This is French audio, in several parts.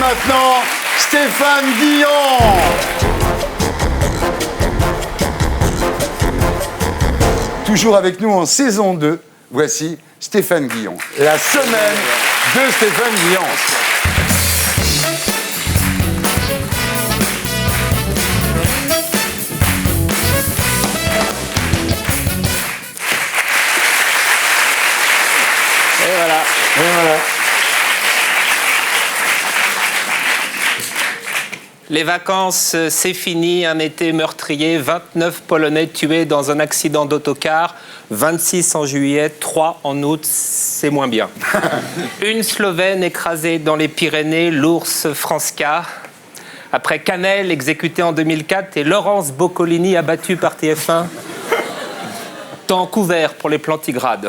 maintenant Stéphane Guillon. Toujours avec nous en saison 2, voici Stéphane Guillon. La semaine de Stéphane Guillon. Et voilà. Les vacances, c'est fini. Un été meurtrier. 29 Polonais tués dans un accident d'autocar. 26 en juillet, 3 en août. C'est moins bien. Une Slovène écrasée dans les Pyrénées, l'ours Franska. Après Canel, exécuté en 2004, et Laurence Boccolini, abattue par TF1. Temps couvert pour les plantigrades.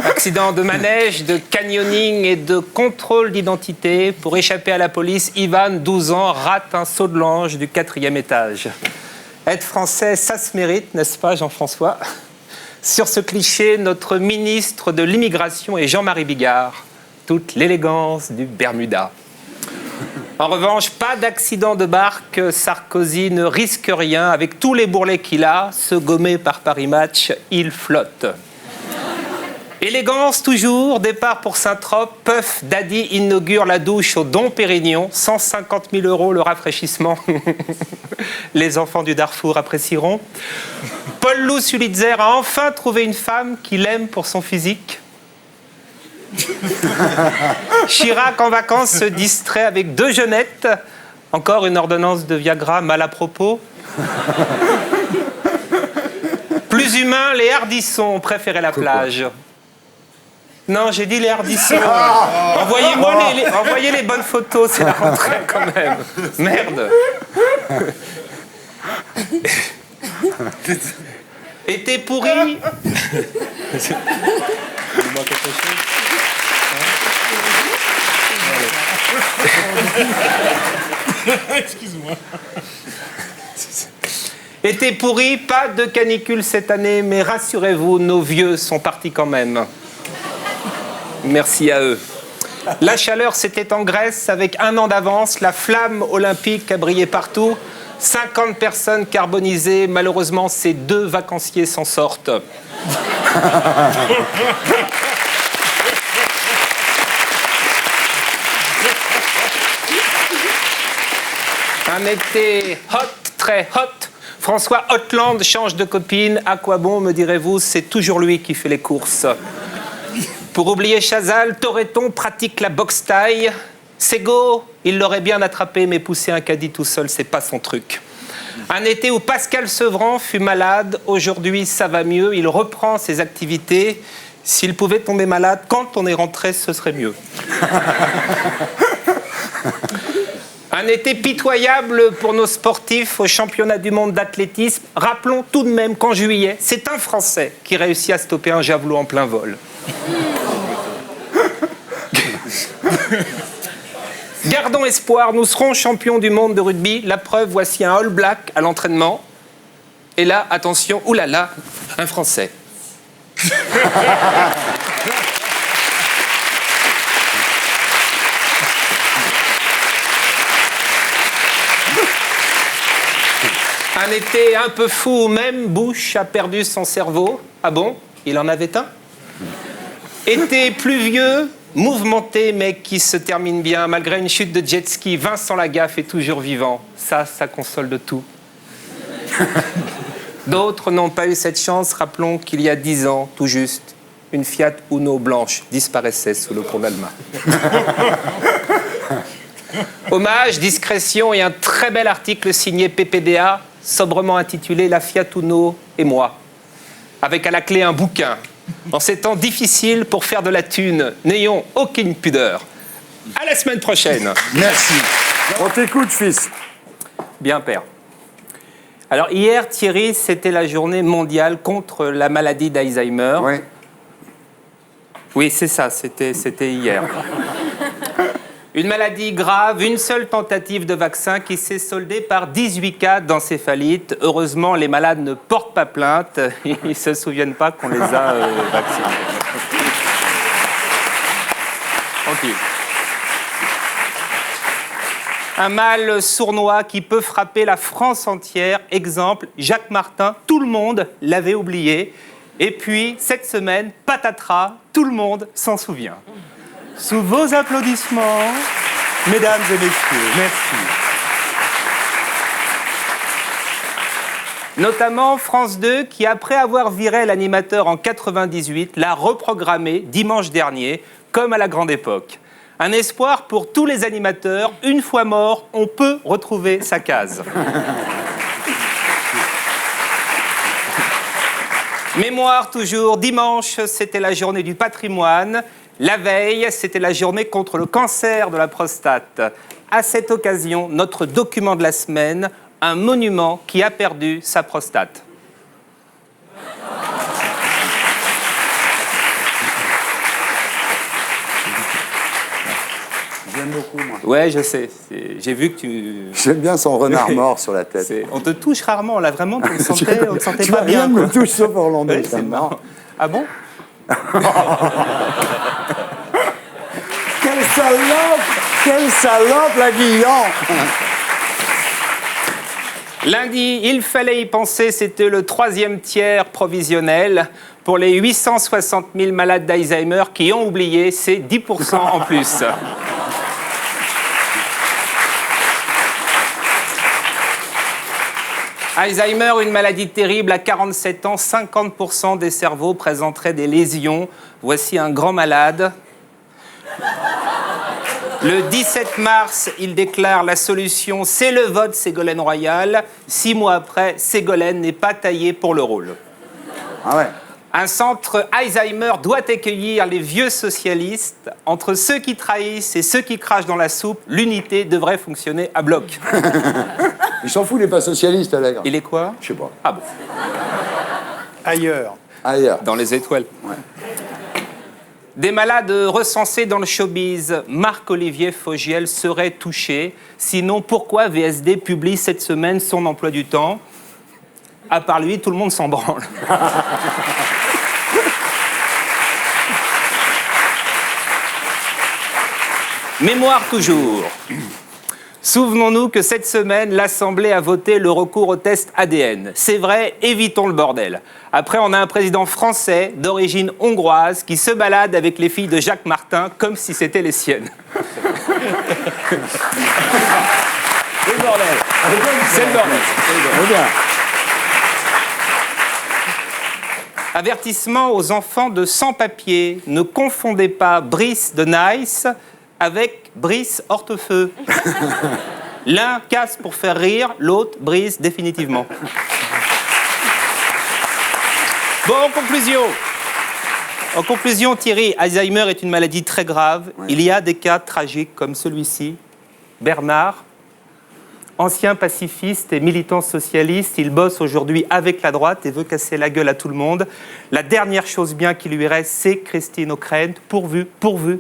Accident de manège, de canyoning et de contrôle d'identité. Pour échapper à la police, Ivan, 12 ans, rate un saut de l'ange du 4e étage. Être français, ça se mérite, n'est-ce pas, Jean-François? Sur ce cliché, notre ministre de l'immigration est Jean-Marie Bigard. Toute l'élégance du Bermuda. En revanche, pas d'accident de barque. Sarkozy ne risque rien. Avec tous les bourrelets qu'il a, se gommer par Paris Match, il flotte. Élégance toujours, départ pour Saint-Trope, Puff Daddy inaugure la douche au Dom Pérignon, 150 000 € le rafraîchissement. Les enfants du Darfour apprécieront. Paul-Loup Sulitzer a enfin trouvé une femme qu'il aime pour son physique. Chirac en vacances se distrait avec 2 jeunettes. Encore une ordonnance de Viagra mal à propos. Plus humain, les Hardissons préféraient la plage. Non, j'ai dit les Hardissons. Envoyez les bonnes photos, c'est la rentrée quand même. Merde. Été pourri. Excuse-moi. Été pourri, pas de canicule cette année, mais rassurez-vous, nos vieux sont partis quand même. Merci à eux. La chaleur, c'était en Grèce avec 1 an d'avance. La flamme olympique a brillé partout. 50 personnes carbonisées. Malheureusement, ces 2 vacanciers s'en sortent. Un été hot, très hot. François Hollande change de copine. À quoi bon, me direz-vous, c'est toujours lui qui fait les courses. Pour oublier Chazal, Toretton pratique la boxe taille. Sego, il l'aurait bien attrapé, mais pousser un caddie tout seul, c'est pas son truc. Un été où Pascal Sevran fut malade. Aujourd'hui, ça va mieux. Il reprend ses activités. S'il pouvait tomber malade, quand on est rentré, ce serait mieux. Un été pitoyable pour nos sportifs au championnat du monde d'athlétisme. Rappelons tout de même qu'en juillet, c'est un Français qui réussit à stopper un javelot en plein vol. Gardons espoir, nous serons champions du monde de rugby. La preuve, voici un All Black à l'entraînement. Et là, attention, oulala, un Français. Un été un peu fou, même Bush a perdu son cerveau. Ah bon? Il en avait un? Été pluvieux, mouvementé, mais qui se termine bien. Malgré une chute de jet ski, Vincent Lagaffe est toujours vivant. Ça console de tout. D'autres n'ont pas eu cette chance. Rappelons qu'il y a 10 ans, tout juste, une Fiat Uno blanche disparaissait sous le pont d'Alma. Hommage, discrétion et un très bel article signé PPDA, sobrement intitulé « La Fiat Uno et moi », avec à la clé un bouquin. En ces temps difficiles, pour faire de la thune, n'ayons aucune pudeur. À la semaine prochaine. Merci. On t'écoute, fils. Bien, père. Alors, hier, Thierry, c'était la journée mondiale contre la maladie d'Alzheimer. Oui. Oui, c'est ça, c'était hier. Une maladie grave, une seule tentative de vaccin qui s'est soldée par 18 cas d'encéphalite. Heureusement, les malades ne portent pas plainte. Ils ne se souviennent pas qu'on les a vaccinés. Tranquille. Un mal sournois qui peut frapper la France entière. Exemple, Jacques Martin, tout le monde l'avait oublié. Et puis, cette semaine, patatras, tout le monde s'en souvient. Sous vos applaudissements, mesdames et messieurs, merci. Notamment France 2 qui, après avoir viré l'animateur en 98, l'a reprogrammé dimanche dernier, comme à la grande époque. Un espoir pour tous les animateurs, une fois mort, on peut retrouver sa case. Mémoire toujours, dimanche, c'était la journée du patrimoine. La veille, c'était la journée contre le cancer de la prostate. À cette occasion, notre document de la semaine, un monument qui a perdu sa prostate. J'aime beaucoup, moi. Ouais, je sais. J'ai vu que tu... J'aime bien son renard mort sur la tête. On te touche rarement, là, vraiment, on ne sentait Tu pas vois, bien. rien ne me Quoi. touche sauf Orlando. Ouais, ça c'est me marrant. Ah bon? Quelle salope, la Guillon. Lundi, il fallait y penser, c'était le 3e tiers provisionnel. Pour les 860 000 malades d'Alzheimer qui ont oublié, c'est 10% en plus. Alzheimer, une maladie terrible. À 47 ans, 50% des cerveaux présenteraient des lésions. Voici un grand malade. Le 17 mars, il déclare la solution, c'est le vote Ségolène Royal. 6 mois après, Ségolène n'est pas taillée pour le rôle. Ah ouais. Un centre Alzheimer doit accueillir les vieux socialistes. Entre ceux qui trahissent et ceux qui crachent dans la soupe, l'unité devrait fonctionner à bloc. Il s'en fout, il n'est pas socialiste, Allègre. Il est quoi? Je sais pas. Ah bon. Ailleurs. Ailleurs. Dans les étoiles. Ouais. Des malades recensés dans le showbiz, Marc-Olivier Fogiel serait touché. Sinon, pourquoi VSD publie cette semaine son emploi du temps? À part lui, tout le monde s'en branle. Mémoire toujours. Souvenons-nous que cette semaine, l'Assemblée a voté le recours au test ADN. C'est vrai, évitons le bordel. Après, on a un président français d'origine hongroise qui se balade avec les filles de Jacques Martin comme si c'était les siennes. C'est le bordel. C'est le bordel. Très bien. Avertissement aux enfants de sans-papiers. Ne confondez pas Brice de Nice avec Brice Hortefeux. L'un casse pour faire rire, l'autre brise définitivement. Bon, en conclusion, Thierry, Alzheimer est une maladie très grave. Ouais. Il y a des cas tragiques comme celui-ci. Bernard, ancien pacifiste et militant socialiste, il bosse aujourd'hui avec la droite et veut casser la gueule à tout le monde. La dernière chose bien qui lui reste, c'est Christine O'Krent, pourvu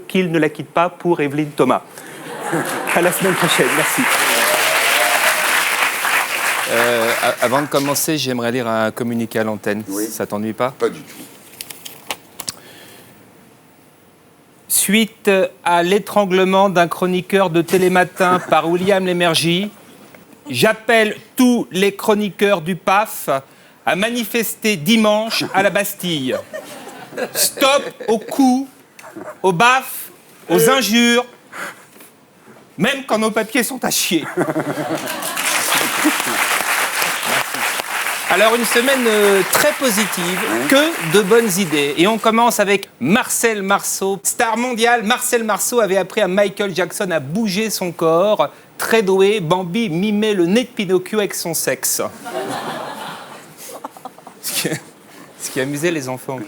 qu'il ne la quitte pas pour Evelyne Thomas. À la semaine prochaine, merci. Avant de commencer, j'aimerais lire un communiqué à l'antenne. Oui. Ça t'ennuie pas? Pas du tout. Suite à l'étranglement d'un chroniqueur de Télématin par William Lémergie, j'appelle tous les chroniqueurs du PAF à manifester dimanche à la Bastille. Stop aux coups, aux baffes, aux injures, même quand nos papiers sont à chier. Alors, une semaine très positive, que de bonnes idées. Et on commence avec Marcel Marceau. Star mondial, Marcel Marceau avait appris à Michael Jackson à bouger son corps. Très doué, Bambi mimait le nez de Pinocchio avec son sexe. Ce qui amusait les enfants.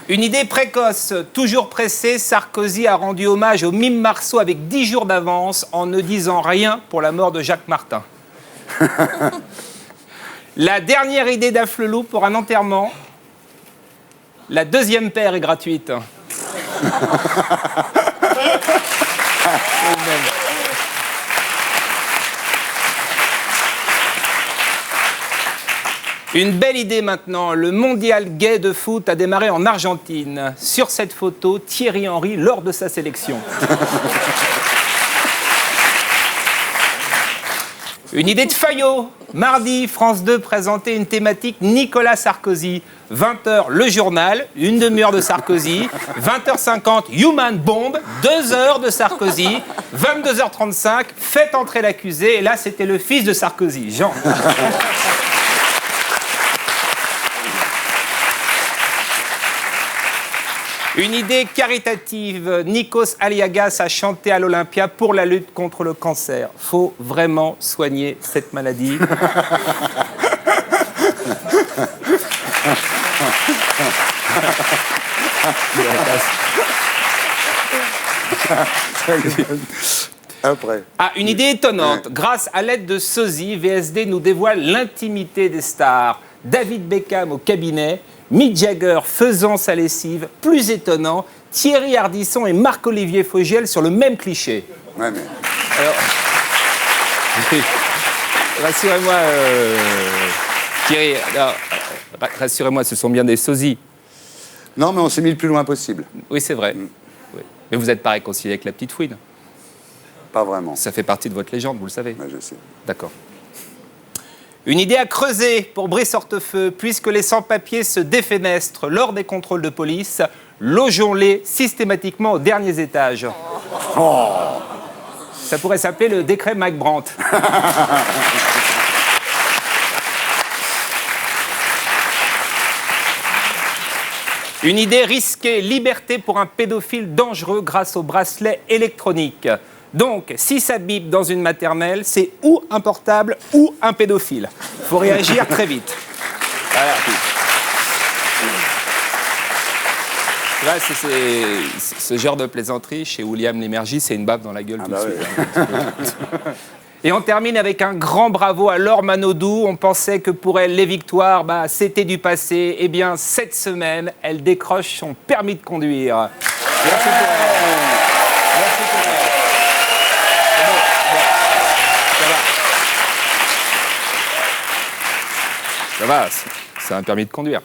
Une idée précoce, toujours pressée, Sarkozy a rendu hommage au mime Marceau avec 10 jours d'avance en ne disant rien pour la mort de Jacques Martin. La dernière idée d'Afflelou pour un enterrement. La deuxième paire est gratuite. Une belle idée maintenant. Le mondial gay de foot a démarré en Argentine. Sur cette photo, Thierry Henry lors de sa sélection. Une idée de Fayot. Mardi, France 2 présentait une thématique Nicolas Sarkozy. 20h, le journal, une demi-heure de Sarkozy. 20h50, Human Bomb, 2 heures de Sarkozy. 22h35, faites entrer l'accusé. Et là, c'était le fils de Sarkozy, Jean. Une idée caritative. Nikos Aliagas a chanté à l'Olympia pour la lutte contre le cancer. Faut vraiment soigner cette maladie. Après. Ah, une idée étonnante. Grâce à l'aide de sosie, VSD nous dévoile l'intimité des stars. David Beckham au cabinet, Mick Jagger faisant sa lessive. Plus étonnant, Thierry Ardisson et Marc-Olivier Fogiel sur le même cliché. Ouais, mais... Alors, rassurez-moi, Thierry, alors, rassurez-moi, ce sont bien des sosies. Non, mais on s'est mis le plus loin possible. Oui, c'est vrai. Oui. Mais vous n'êtes pas réconcilié avec la petite fouine. Pas vraiment. Ça fait partie de votre légende, vous le savez. Ouais, je sais. D'accord. Une idée à creuser pour Brice Hortefeux, puisque les sans-papiers se défenestrent lors des contrôles de police, logeons-les systématiquement aux derniers étages. Oh. Ça pourrait s'appeler le décret Mike Brandt. Une idée risquée, liberté pour un pédophile dangereux grâce au bracelet électronique. Donc, si ça bip dans une maternelle, c'est ou un portable ou un pédophile. Il faut réagir très vite. Voilà. Là, c'est ce genre de plaisanterie, chez William Lémergie, c'est une baffe dans la gueule tout de suite. Et on termine avec un grand bravo à Laure Manodou. On pensait que pour elle, les victoires, c'était du passé. Eh bien, cette semaine, elle décroche son permis de conduire. Merci pour elle. Merci pour elle. Ça va, c'est un permis de conduire.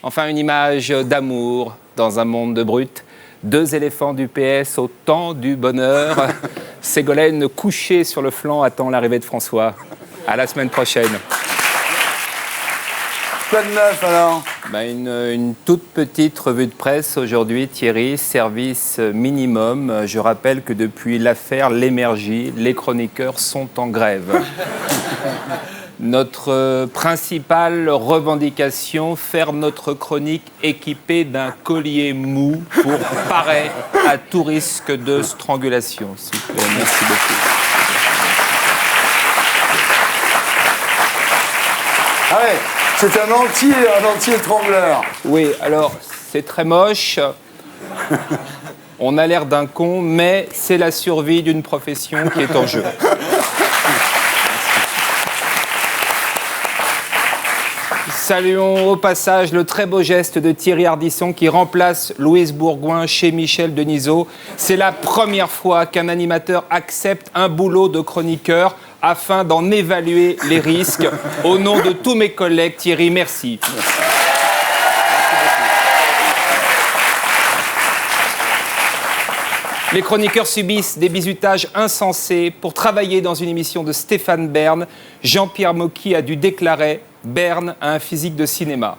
Enfin, une image d'amour dans un monde de brutes. 2 éléphants du PS au temps du bonheur. Ségolène couchée sur le flanc attend l'arrivée de François. À la semaine prochaine. Quoi de neuf alors ? Une toute petite revue de presse aujourd'hui, Thierry, service minimum. Je rappelle que depuis l'affaire Lémergie, les chroniqueurs sont en grève. Notre principale revendication, faire notre chronique équipée d'un collier mou pour parer à tout risque de strangulation. S'il vous plaît, merci beaucoup. Ah ouais, c'est un entier étrangleur. Oui, alors, c'est très moche. On a l'air d'un con, mais c'est la survie d'une profession qui est en jeu. Saluons au passage le très beau geste de Thierry Ardisson qui remplace Louise Bourgoin chez Michel Denisot. C'est la première fois qu'un animateur accepte un boulot de chroniqueur afin d'en évaluer les risques. Au nom de tous mes collègues, Thierry, merci. Les chroniqueurs subissent des bizutages insensés. Pour travailler dans une émission de Stéphane Bern, Jean-Pierre Mocky a dû déclarer « Bern a un physique de cinéma ».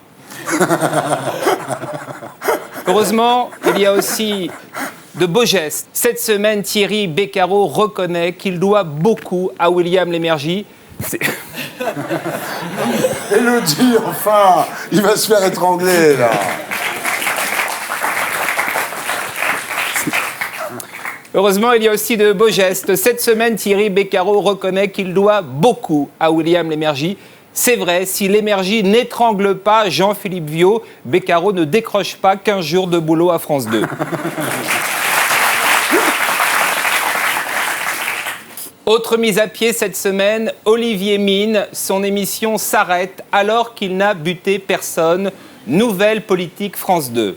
Heureusement, il y a aussi de beaux gestes. Cette semaine, Thierry Beccaro reconnaît qu'il doit beaucoup à William Lémergie. Élodie, enfin, il va se faire étrangler, là. Heureusement, il y a aussi de beaux gestes. Cette semaine, Thierry Beccaro reconnaît qu'il doit beaucoup à William Lémergie. C'est vrai, si Lémergie n'étrangle pas Jean-Philippe Viau, Beccaro ne décroche pas 15 jours de boulot à France 2. Autre mise à pied cette semaine, Olivier Mine, son émission s'arrête alors qu'il n'a buté personne. Nouvelle politique France 2.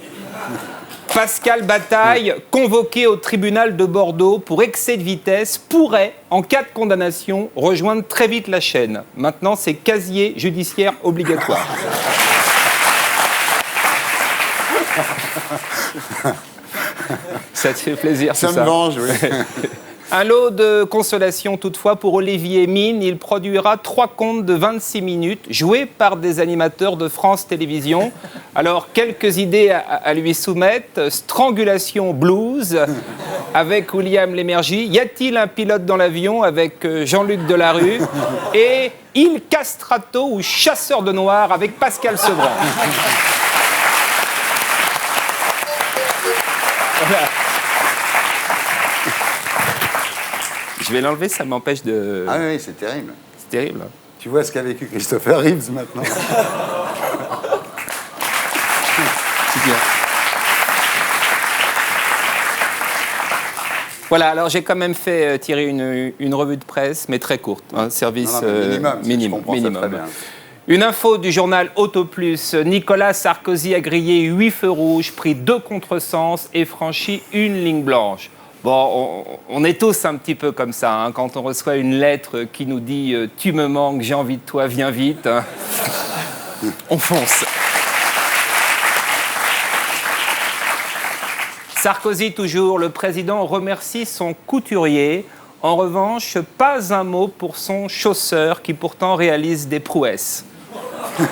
Pascal Bataille, convoqué au tribunal de Bordeaux pour excès de vitesse, pourrait, en cas de condamnation, rejoindre très vite la chaîne. Maintenant, c'est casier judiciaire obligatoire. Ça te fait plaisir, c'est ça ? Ça me venge, oui. Un lot de consolation toutefois pour Olivier Mine. Il produira 3 contes de 26 minutes joués par des animateurs de France Télévisions. Alors, quelques idées à lui soumettre. Strangulation blues avec William Lémergie. Y a-t-il un pilote dans l'avion avec Jean-Luc Delarue? Et Il Castrato ou Chasseur de Noir avec Pascal Sevran. Voilà. Je vais l'enlever, ça m'empêche de... Ah oui, c'est terrible. C'est terrible. Hein. Tu vois ce qu'a vécu Christopher Reeves maintenant. C'est bien. Voilà, alors j'ai quand même fait, Thierry, une revue de presse, mais très courte. Un service minimum. Je comprends ça très bien. Une info du journal Autoplus. Nicolas Sarkozy a grillé 8 feux rouges, pris 2 contresens et franchi une ligne blanche. Bon, on est tous un petit peu comme ça, hein, quand on reçoit une lettre qui nous dit « Tu me manques, j'ai envie de toi, viens vite hein. ». On fonce. Sarkozy toujours, le président remercie son couturier. En revanche, pas un mot pour son chausseur qui pourtant réalise des prouesses. Bien.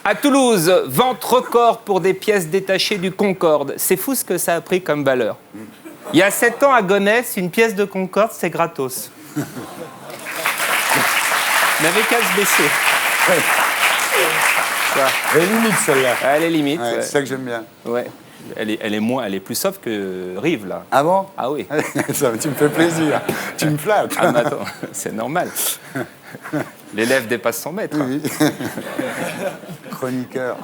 À Toulouse, vente record pour des pièces détachées du Concorde. C'est fou ce que ça a pris comme valeur. Il y a 7 ans à Gonesse, une pièce de Concorde, c'est gratos. On n'avait qu'à se baisser. Elle est limite celle-là. Elle est limite. Ouais, Ouais. c'est ça que j'aime bien. Ouais. Elle est plus soft que Rive, là. Ah bon? Ah oui. Ça, tu me fais plaisir. Tu me flattes. Ah, mais attends, c'est normal. L'élève dépasse son maître. Oui. Chroniqueur.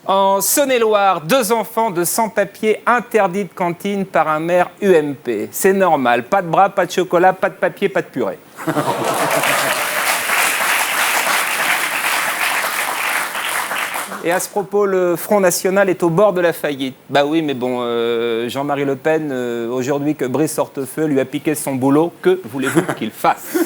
En Saône-et-Loire, 2 enfants de sans-papiers interdits de cantine par un maire UMP. C'est normal. Pas de bras, pas de chocolat, pas de papier, pas de purée. Et à ce propos, le Front National est au bord de la faillite. Bah oui, mais bon, Jean-Marie Le Pen, aujourd'hui que Brice Hortefeux lui a piqué son boulot, que voulez-vous qu'il fasse?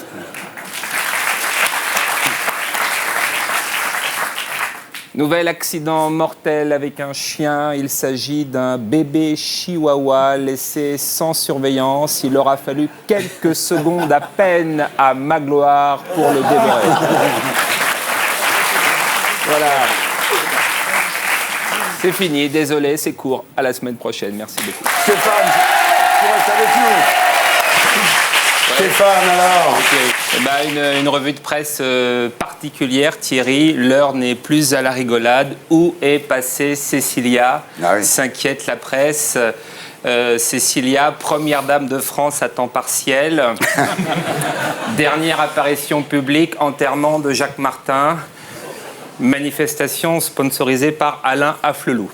Nouvel accident mortel avec un chien. Il s'agit d'un bébé chihuahua laissé sans surveillance. Il aura fallu quelques secondes à peine à Magloire pour le dévorer. Voilà. C'est fini, désolé, c'est court. À la semaine prochaine, merci beaucoup. Stéphane, tu restes avec nous. Stéphane, alors. Eh ben, une revue de presse particulière, Thierry. L'heure n'est plus à la rigolade. Où est passée Cécilia? Ah oui. S'inquiète la presse. Cécilia, première dame de France à temps partiel. Dernière apparition publique, enterrement de Jacques Martin. Manifestation sponsorisée par Alain Afflelou.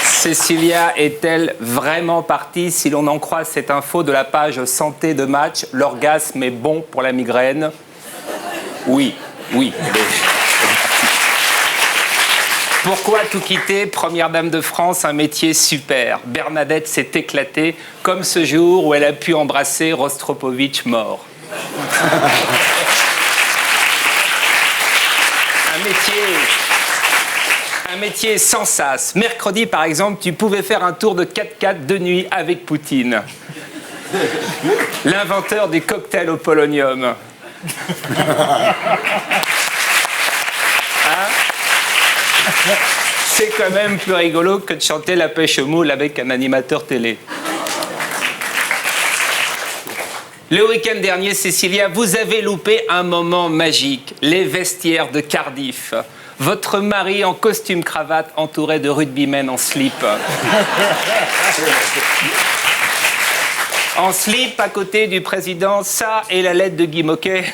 Cécilia est-elle vraiment partie? Si l'on en croit cette info de la page santé de Match, l'orgasme est bon pour la migraine. Oui. Pourquoi tout quitter? Première dame de France, un métier super. Bernadette s'est éclatée, comme ce jour où elle a pu embrasser Rostropovitch mort. Un métier sans sas. Mercredi, par exemple, tu pouvais faire un tour de 4x4 de nuit avec Poutine. L'inventeur du cocktail au polonium. Hein? C'est quand même plus rigolo que de chanter la pêche au moule avec un animateur télé. Le week-end dernier, Cécilia, vous avez loupé un moment magique. Les vestiaires de Cardiff. Votre mari en costume cravate entouré de rugbymen en slip. En slip à côté du président, ça et la lettre de Guy Moquet.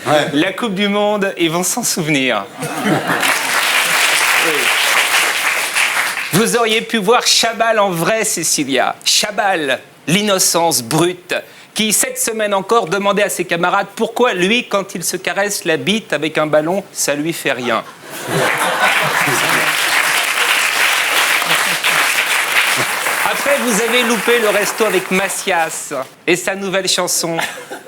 Ouais. La Coupe du Monde, ils vont s'en souvenir. Oui. Vous auriez pu voir Chabal en vrai, Cécilia. Chabal, l'innocence brute, qui, cette semaine encore, demandait à ses camarades pourquoi, lui, quand il se caresse la bite avec un ballon, ça lui fait rien. Après, vous avez loupé le resto avec Macias et sa nouvelle chanson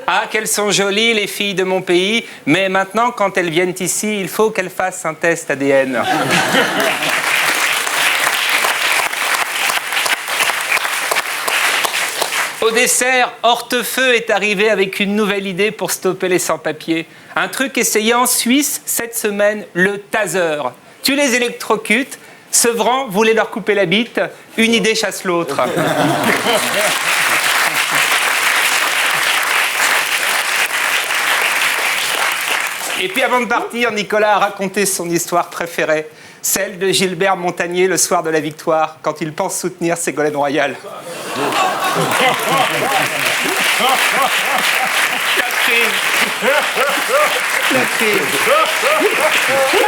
Ah, qu'elles sont jolies, les filles de mon pays, mais maintenant, quand elles viennent ici, il faut qu'elles fassent un test ADN. Au dessert, Hortefeux est arrivé avec une nouvelle idée pour stopper les sans-papiers. Un truc essayé en Suisse cette semaine, le taser. Tu les électrocutes, Sevran voulait leur couper la bite, une idée chasse l'autre. Et puis avant de partir, Nicolas a raconté son histoire préférée, celle de Gilbert Montagnier le soir de la victoire, quand il pense soutenir Ségolène Royal. La crise.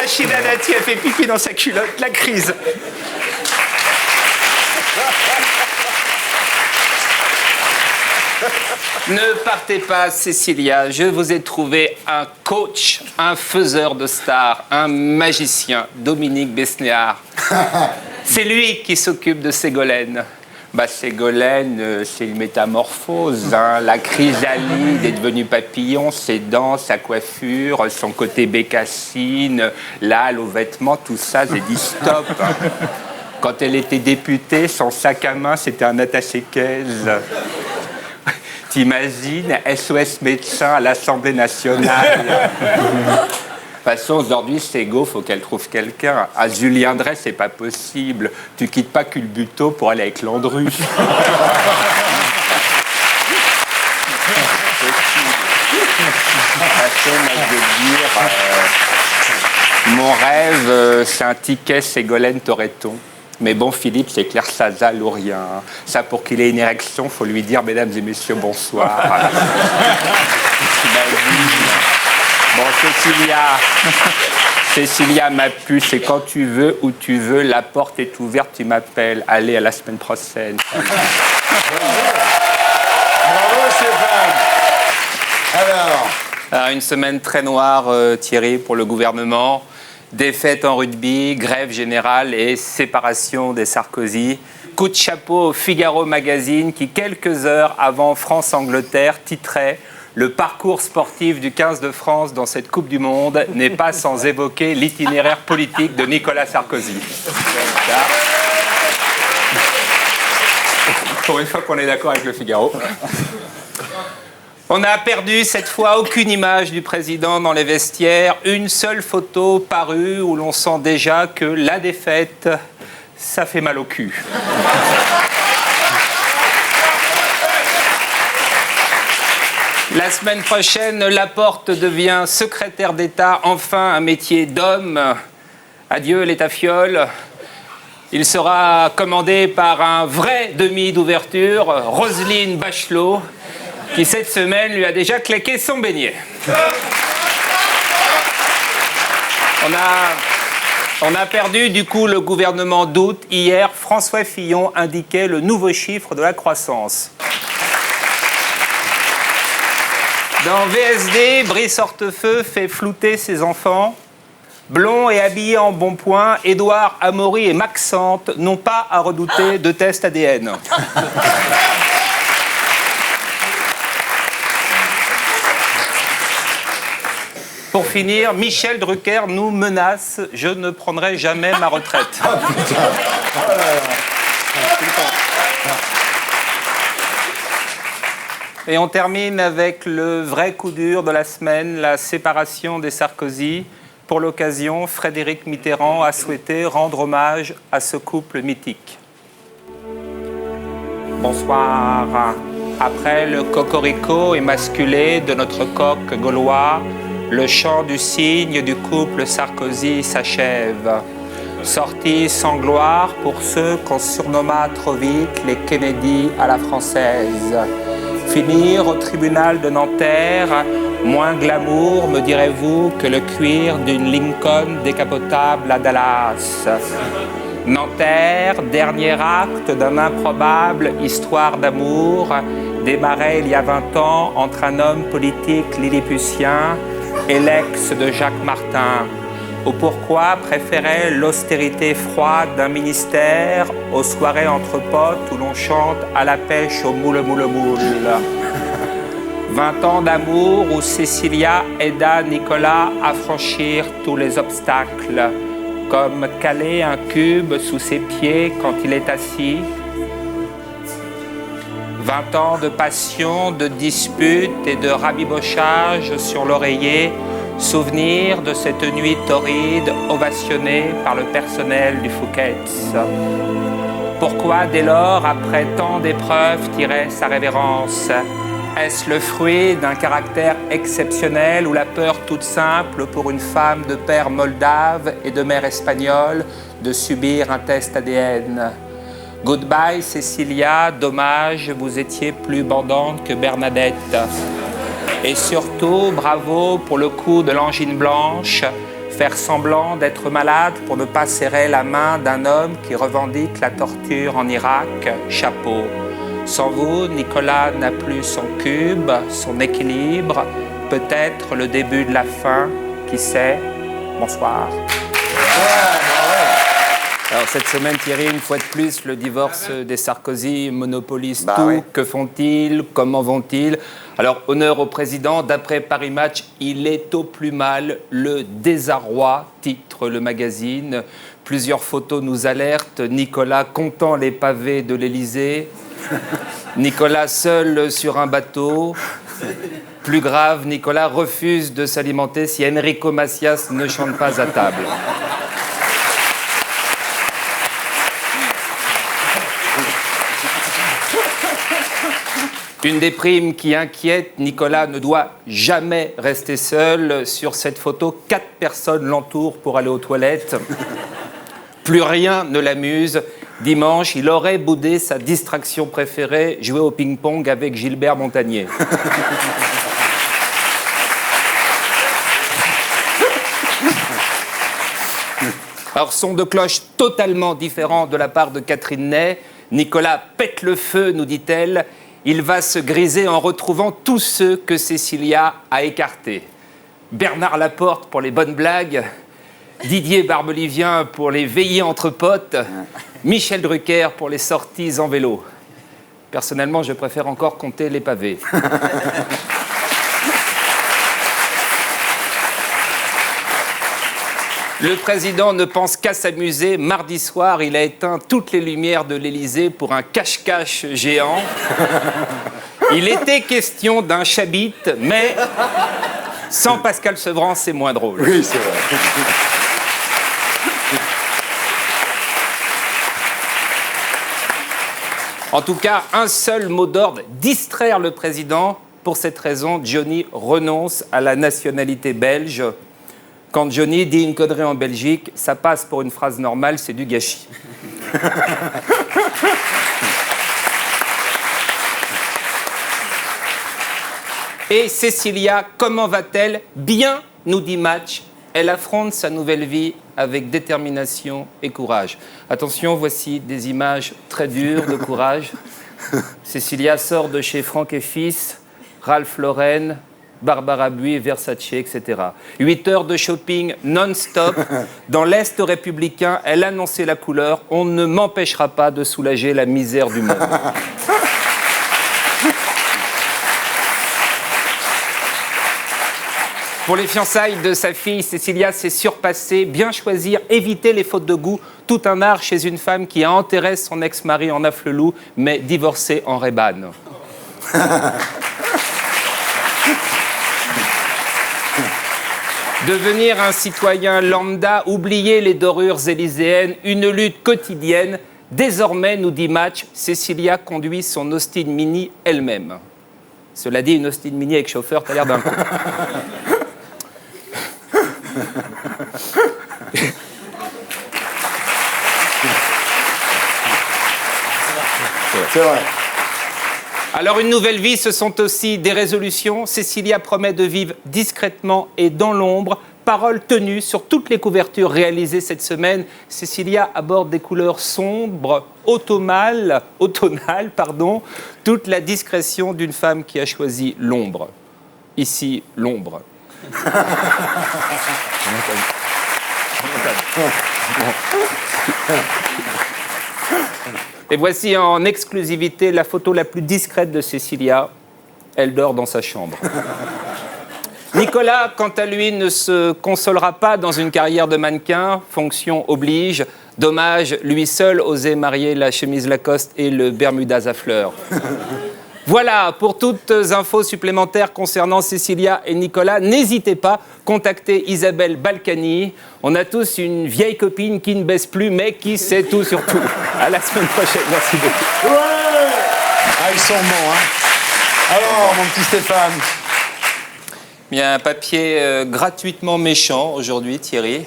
Achille Dati a fait pipi dans sa culotte. La crise. Ne partez pas, Cécilia. Je vous ai trouvé un coach, un faiseur de stars, un magicien, Dominique Besnéard. C'est lui qui s'occupe de Ségolène. Ségolène, c'est une métamorphose. Hein. La chrysalide est devenue papillon, ses dents, sa coiffure, son côté bécassine, l'âle aux vêtements, tout ça, j'ai dit stop. Quand elle était députée, son sac à main, c'était un attaché-caisse. T'imagines, SOS médecin à l'Assemblée nationale. De toute façon, aujourd'hui, Ségo, faut qu'elle trouve quelqu'un. À Julien Drey, c'est pas possible. Tu quittes pas Culbuto pour aller avec Landru. Mon rêve, c'est un ticket Ségolène Toretton. Mais bon, Philippe, c'est Claire Chazal ou rien. Ça, pour qu'il ait une érection, faut lui dire « Mesdames et messieurs, bonsoir ». Bon, Cécilia, ma puce, et quand tu veux, où tu veux, la porte est ouverte, tu m'appelles. Allez, à la semaine prochaine. Bravo, Stéphane. Alors, une semaine très noire, Thierry, pour le gouvernement. Défaite en rugby, grève générale et séparation des Sarkozy. Coup de chapeau au Figaro Magazine qui, quelques heures avant France-Angleterre, titrait « Le parcours sportif du 15 de France dans cette Coupe du Monde n'est pas sans évoquer l'itinéraire politique de Nicolas Sarkozy. » Pour une fois qu'on est d'accord avec le Figaro. On a perdu cette fois aucune image du président dans les vestiaires, une seule photo parue où l'on sent déjà que la défaite, ça fait mal au cul. La semaine prochaine, Laporte devient secrétaire d'État, enfin un métier d'homme. Adieu les tafioles. Il sera commandé par un vrai demi d'ouverture, Roselyne Bachelot, qui cette semaine lui a déjà claqué son beignet. On a perdu du coup le gouvernement d'août. Hier, François Fillon indiquait le nouveau chiffre de la croissance. Dans VSD, Brice Hortefeux fait flouter ses enfants. Blond et habillé en bon point, Édouard Amaury et Maxente n'ont pas à redouter de tests ADN. Pour finir, Michel Drucker nous menace « Je ne prendrai jamais ma retraite ». Et on termine avec le vrai coup dur de la semaine, la séparation des Sarkozy. Pour l'occasion, Frédéric Mitterrand a souhaité rendre hommage à ce couple mythique. Bonsoir. Après le cocorico émasculé de notre coq gaulois, le chant du cygne du couple Sarkozy s'achève. Sortie sans gloire pour ceux qu'on surnomma trop vite les Kennedy à la française. Finir au tribunal de Nanterre, moins glamour, me direz-vous, que le cuir d'une Lincoln décapotable à Dallas. Nanterre, dernier acte d'une improbable histoire d'amour, démarré il y a 20 ans entre un homme politique lilliputien et l'ex de Jacques Martin, ou pourquoi préférer l'austérité froide d'un ministère aux soirées entre potes où l'on chante à la pêche au moule moule moule. 20 ans d'amour où Cécilia aida Nicolas à franchir tous les obstacles, comme caler un cube sous ses pieds quand il est assis. 20 ans de passion, de disputes et de rabibochage sur l'oreiller, souvenir de cette nuit torride ovationnée par le personnel du Fouquet's. Pourquoi, dès lors, après tant d'épreuves, tirer sa révérence? Est-ce le fruit d'un caractère exceptionnel ou la peur toute simple pour une femme de père moldave et de mère espagnole de subir un test ADN? Goodbye Cécilia, dommage, vous étiez plus bandante que Bernadette. Et surtout, bravo pour le coup de l'angine blanche, faire semblant d'être malade pour ne pas serrer la main d'un homme qui revendique la torture en Irak, chapeau. Sans vous, Nicolas n'a plus son cube, son équilibre, peut-être le début de la fin, qui sait. Bonsoir. Alors cette semaine, Thierry, une fois de plus, le divorce des Sarkozy monopolise tout. Oui. Que font-ils? Comment vont-ils? Alors, honneur au président, d'après Paris Match, il est au plus mal, le désarroi, titre le magazine. Plusieurs photos nous alertent. Nicolas comptant les pavés de l'Élysée. Nicolas seul sur un bateau. Plus grave, Nicolas refuse de s'alimenter si Enrico Macias ne chante pas à table. Une déprime qui inquiète, Nicolas ne doit jamais rester seul. Sur cette photo, 4 personnes l'entourent pour aller aux toilettes. Plus rien ne l'amuse. Dimanche, il aurait boudé sa distraction préférée, jouer au ping-pong avec Gilbert Montagnier. Alors, son de cloche totalement différent de la part de Catherine Ney. Nicolas pète le feu, nous dit-elle. Il va se griser en retrouvant tous ceux que Cécilia a écartés. Bernard Laporte pour les bonnes blagues, Didier Barbelivien pour les veillées entre potes, Michel Drucker pour les sorties en vélo. Personnellement, je préfère encore compter les pavés. Le président ne pense qu'à s'amuser. Mardi soir, il a éteint toutes les lumières de l'Élysée pour un cache-cache géant. Il était question d'un chabit, mais sans Pascal Sevran, c'est moins drôle. Oui, c'est vrai. En tout cas, un seul mot d'ordre, distraire le président. Pour cette raison, Johnny renonce à la nationalité belge. Quand Johnny dit une connerie en Belgique, ça passe pour une phrase normale, c'est du gâchis. Et Cécilia, comment va-t-elle? Bien, nous dit Match. Elle affronte sa nouvelle vie avec détermination et courage. Attention, voici des images très dures de courage. Cécilia sort de chez Franck et Fils, Ralph Lauren, Barbara Buis, Versace, etc. 8 heures de shopping non-stop. Dans l'Est républicain, elle annonçait la couleur. On ne m'empêchera pas de soulager la misère du monde. Pour les fiançailles de sa fille, Cécilia s'est surpassée, bien choisir, éviter les fautes de goût. Tout un art chez une femme qui a enterré son ex-mari en Afflelou, mais divorcé en Reban. Devenir un citoyen lambda, oublier les dorures élyséennes, une lutte quotidienne. Désormais, nous dit Match, Cécilia conduit son Austin Mini elle-même. Cela dit, une Austin Mini avec chauffeur, t'as l'air d'un con. C'est vrai. Alors, une nouvelle vie, ce sont aussi des résolutions. Cécilia promet de vivre discrètement et dans l'ombre. Parole tenue sur toutes les couvertures réalisées cette semaine. Cécilia aborde des couleurs sombres, automnales, toute la discrétion d'une femme qui a choisi l'ombre. Ici, l'ombre. Et voici en exclusivité la photo la plus discrète de Cécilia. elle dort dans sa chambre. Nicolas, quant à lui, ne se consolera pas dans une carrière de mannequin, fonction oblige. Dommage, lui seul osait marier la chemise Lacoste et le Bermudas à fleurs. Voilà, pour toutes infos supplémentaires concernant Cécilia et Nicolas, n'hésitez pas, contactez Isabelle Balkany. On a tous une vieille copine qui ne baisse plus, mais qui sait tout sur tout. À la semaine prochaine, merci beaucoup. Ouais. Ah, ils sont bons, hein. Alors, mon petit Stéphane. Il y a un papier gratuitement méchant aujourd'hui, Thierry.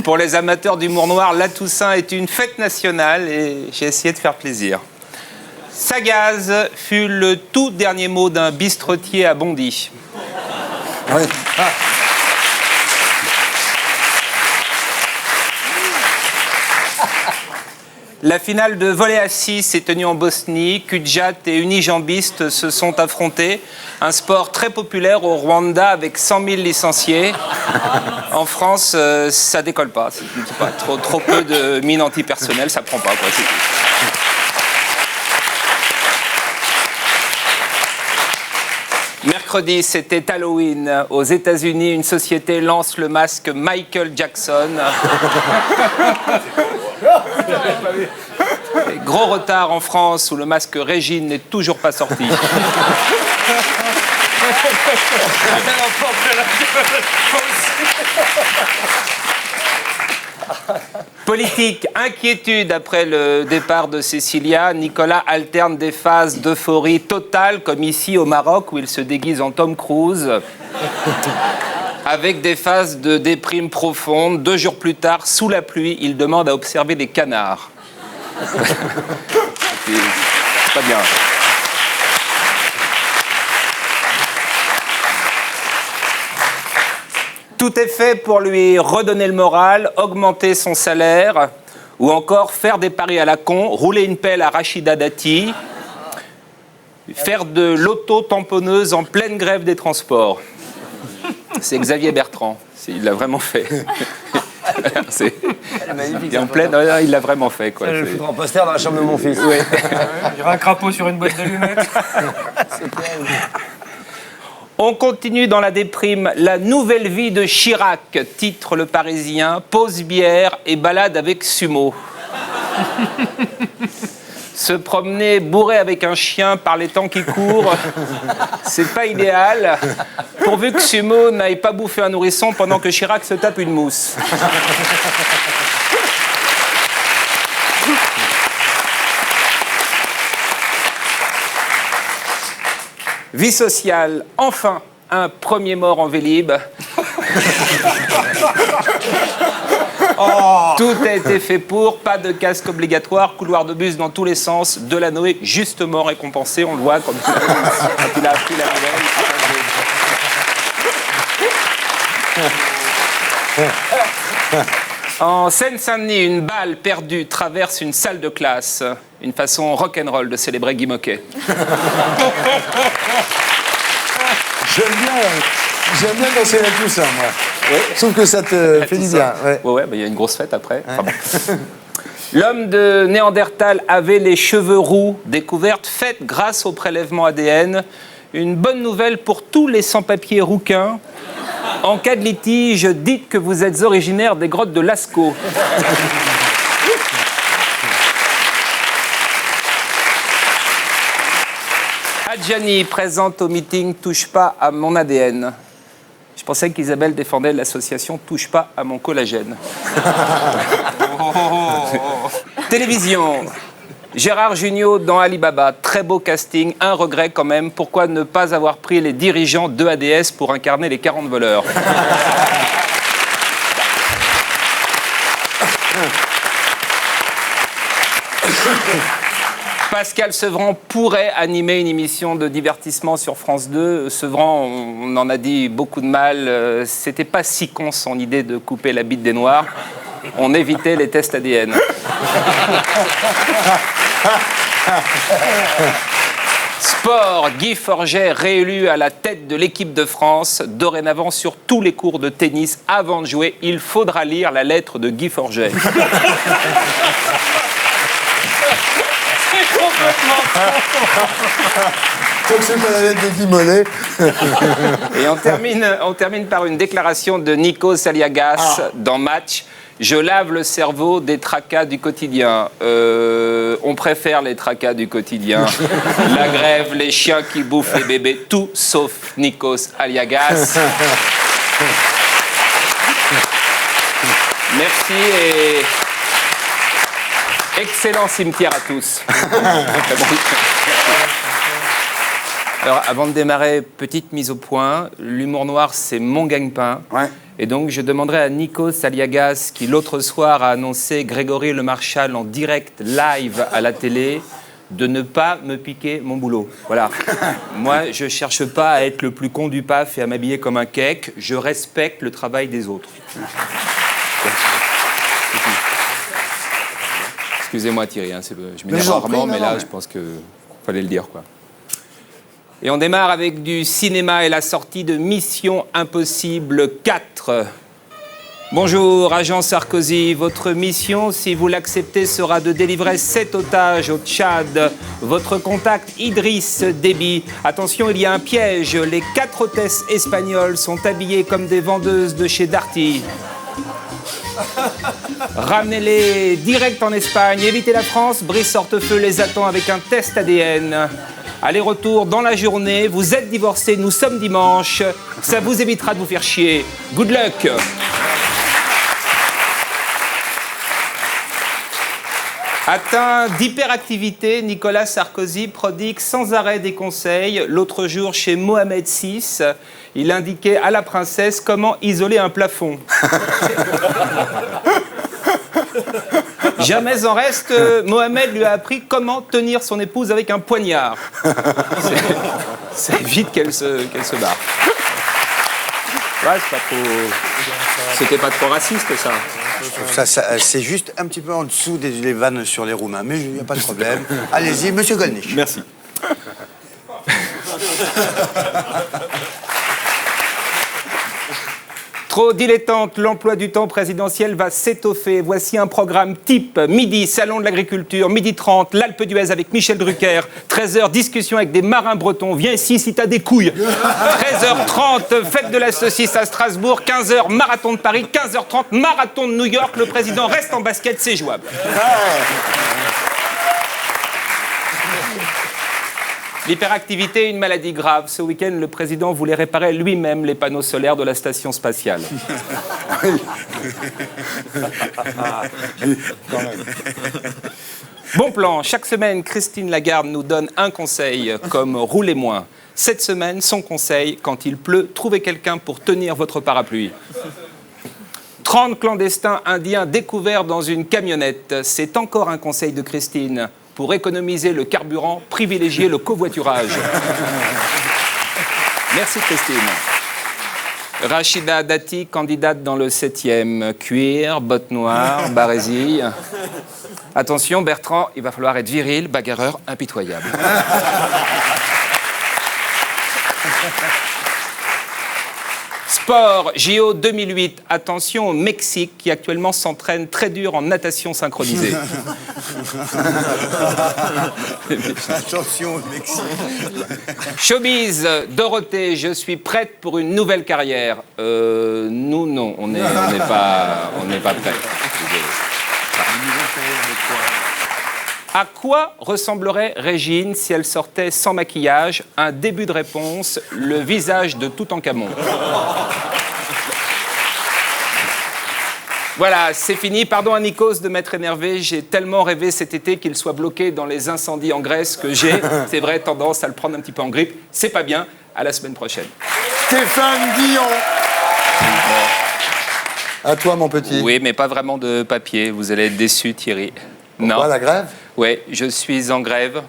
Pour les amateurs d'humour noir, la Toussaint est une fête nationale et j'ai essayé de faire plaisir. Sagaz fut le tout dernier mot d'un bistrotier à Bondy. Oui. Ah. La finale de volley à 6 s'est tenue en Bosnie. Kudjat et unijambistes se sont affrontés. Un sport très populaire au Rwanda avec 100 000 licenciés. En France, ça décolle pas. C'est pas trop peu de mines antipersonnelles, ça prend pas, quoi. C'est tout. Mercredi, c'était Halloween. Aux États-Unis, une société lance le masque Michael Jackson. Et gros retard en France où le masque Régine n'est toujours pas sorti. Politique, inquiétude après le départ de Cécilia. Nicolas alterne des phases d'euphorie totale, comme ici au Maroc, où il se déguise en Tom Cruise, avec des phases de déprime profonde. 2 jours plus tard, sous la pluie, il demande à observer des canards. C'est pas bien. Tout est fait pour lui redonner le moral, augmenter son salaire, ou encore faire des paris à la con, rouler une pelle à Rachida Dati, faire de l'auto-tamponneuse en pleine grève des transports. C'est Xavier Bertrand, il l'a vraiment fait. C'est magnifique. en pleine, il l'a vraiment fait, quoi. Je le foutre en poster dans la chambre de mon fils. Oui. Il y aura un crapaud sur une boîte d'allumettes. On continue dans la déprime. La nouvelle vie de Chirac, titre Le Parisien, pause bière et balade avec Sumo. Se promener bourré avec un chien par les temps qui courent, c'est pas idéal, pourvu que Sumo n'aille pas bouffer un nourrisson pendant que Chirac se tape une mousse. Vie sociale, enfin, un premier mort en Vélib. Tout a été fait pour, pas de casque obligatoire, couloir de bus dans tous les sens, Delanoë justement récompensé, on le voit quand il a appris la nouvelle. En Seine-Saint-Denis, une balle perdue traverse une salle de classe. Une façon rock'n'roll de célébrer Guy Moquet. J'aime bien danser la Toussaint, moi. Oui. Sauf que ça te fait du bien. Ouais. Ouais, il y a une grosse fête après. Enfin, bon. L'homme de Néandertal avait les cheveux roux, découverte faite grâce au prélèvement ADN. Une bonne nouvelle pour tous les sans-papiers rouquins. En cas de litige, dites que vous êtes originaire des grottes de Lascaux. Adjani présente au meeting « Touche pas à mon ADN ». Je pensais qu'Isabelle défendait l'association « Touche pas à mon collagène ». Télévision. Gérard Jugnot dans Alibaba, très beau casting, un regret quand même, pourquoi ne pas avoir pris les dirigeants de ADS pour incarner les 40 voleurs? Pascal Sevran pourrait animer une émission de divertissement sur France 2. Sevran, on en a dit beaucoup de mal, c'était pas si con son idée de couper la bite des Noirs. On évitait les tests ADN. Sport, Guy Forget réélu à la tête de l'équipe de France. Dorénavant, sur tous les cours de tennis, avant de jouer, il faudra lire la lettre de Guy Forget. Tant que c'est pas la lettre de Guy Mollet. Et on termine par une déclaration de Nikos Aliagas dans Match. Je lave le cerveau des tracas du quotidien. On préfère les tracas du quotidien. La grève, les chiens qui bouffent les bébés, tout sauf Nikos Aliagas. Merci et excellent cimetière à tous. Alors, avant de démarrer, petite mise au point. L'humour noir, c'est mon gagne-pain. Ouais. Et donc, je demanderai à Nikos Aliagas, qui l'autre soir a annoncé Grégory Le Marchal en direct, live à la télé, de ne pas me piquer mon boulot. Voilà. Moi, je ne cherche pas à être le plus con du PAF et à m'habiller comme un cake. Je respecte le travail des autres. Excusez-moi Thierry, hein, je m'énerve rarement, mais là, je pense qu'il fallait le dire, quoi. Et on démarre avec du cinéma et la sortie de Mission Impossible 4. Bonjour, agent Sarkozy. Votre mission, si vous l'acceptez, sera de délivrer 7 otages au Tchad. Votre contact, Idriss Déby. Attention, il y a un piège. Les 4 hôtesses espagnoles sont habillées comme des vendeuses de chez Darty. Ramenez-les direct en Espagne. Évitez la France. Brice Hortefeux les attend avec un test ADN. Aller-retour dans la journée. Vous êtes divorcés. Nous sommes dimanche. Ça vous évitera de vous faire chier. Good luck. Atteint d'hyperactivité, Nicolas Sarkozy prodigue sans arrêt des conseils. L'autre jour, chez Mohamed VI, il indiquait à la princesse comment isoler un plafond. Jamais en reste, Mohamed lui a appris comment tenir son épouse avec un poignard. C'est vite qu'elle se barre. Ouais, c'était pas trop raciste, ça. Je trouve ça, c'est juste un petit peu en dessous des vannes sur les Roumains, mais il n'y a pas de problème. Allez-y, monsieur Gollnisch. Merci. Trop dilettante, l'emploi du temps présidentiel va s'étoffer. Voici un programme type. Midi, salon de l'agriculture. Midi 30, l'Alpe d'Huez avec Michel Drucker. 13h, discussion avec des marins bretons. Viens ici si t'as des couilles. 13h30, fête de la saucisse à Strasbourg. 15h, marathon de Paris. 15h30, marathon de New York. Le président reste en basket, c'est jouable. L'hyperactivité est une maladie grave. Ce week-end, le président voulait réparer lui-même les panneaux solaires de la station spatiale. Bon plan. Chaque semaine, Christine Lagarde nous donne un conseil, comme roulez moins. Cette semaine, son conseil, quand il pleut, trouvez quelqu'un pour tenir votre parapluie. 30 clandestins indiens découverts dans une camionnette. C'est encore un conseil de Christine. Pour économiser le carburant, privilégiez le covoiturage. Merci Christine. Rachida Dati, candidate dans le 7e. Cuir, bottes noires, barésie. Attention Bertrand, il va falloir être viril, bagarreur, impitoyable. Sport, JO 2008. Attention au Mexique qui actuellement s'entraîne très dur en natation synchronisée. Attention au Mexique. Showbiz, Dorothée, je suis prête pour une nouvelle carrière. Nous, non, on n'est pas prêts. À quoi ressemblerait Régine si elle sortait sans maquillage? Un début de réponse, le visage de Toutankhamon. Voilà, c'est fini. Pardon à Nikos de m'être énervé. J'ai tellement rêvé cet été qu'il soit bloqué dans les incendies en Grèce que j'ai, c'est vrai, tendance à le prendre un petit peu en grippe. C'est pas bien. À la semaine prochaine. Stéphane Guillon. À toi, mon petit. Oui, mais pas vraiment de papier. Vous allez être déçu, Thierry. Non. Pourquoi la grève? Oui, je suis en grève.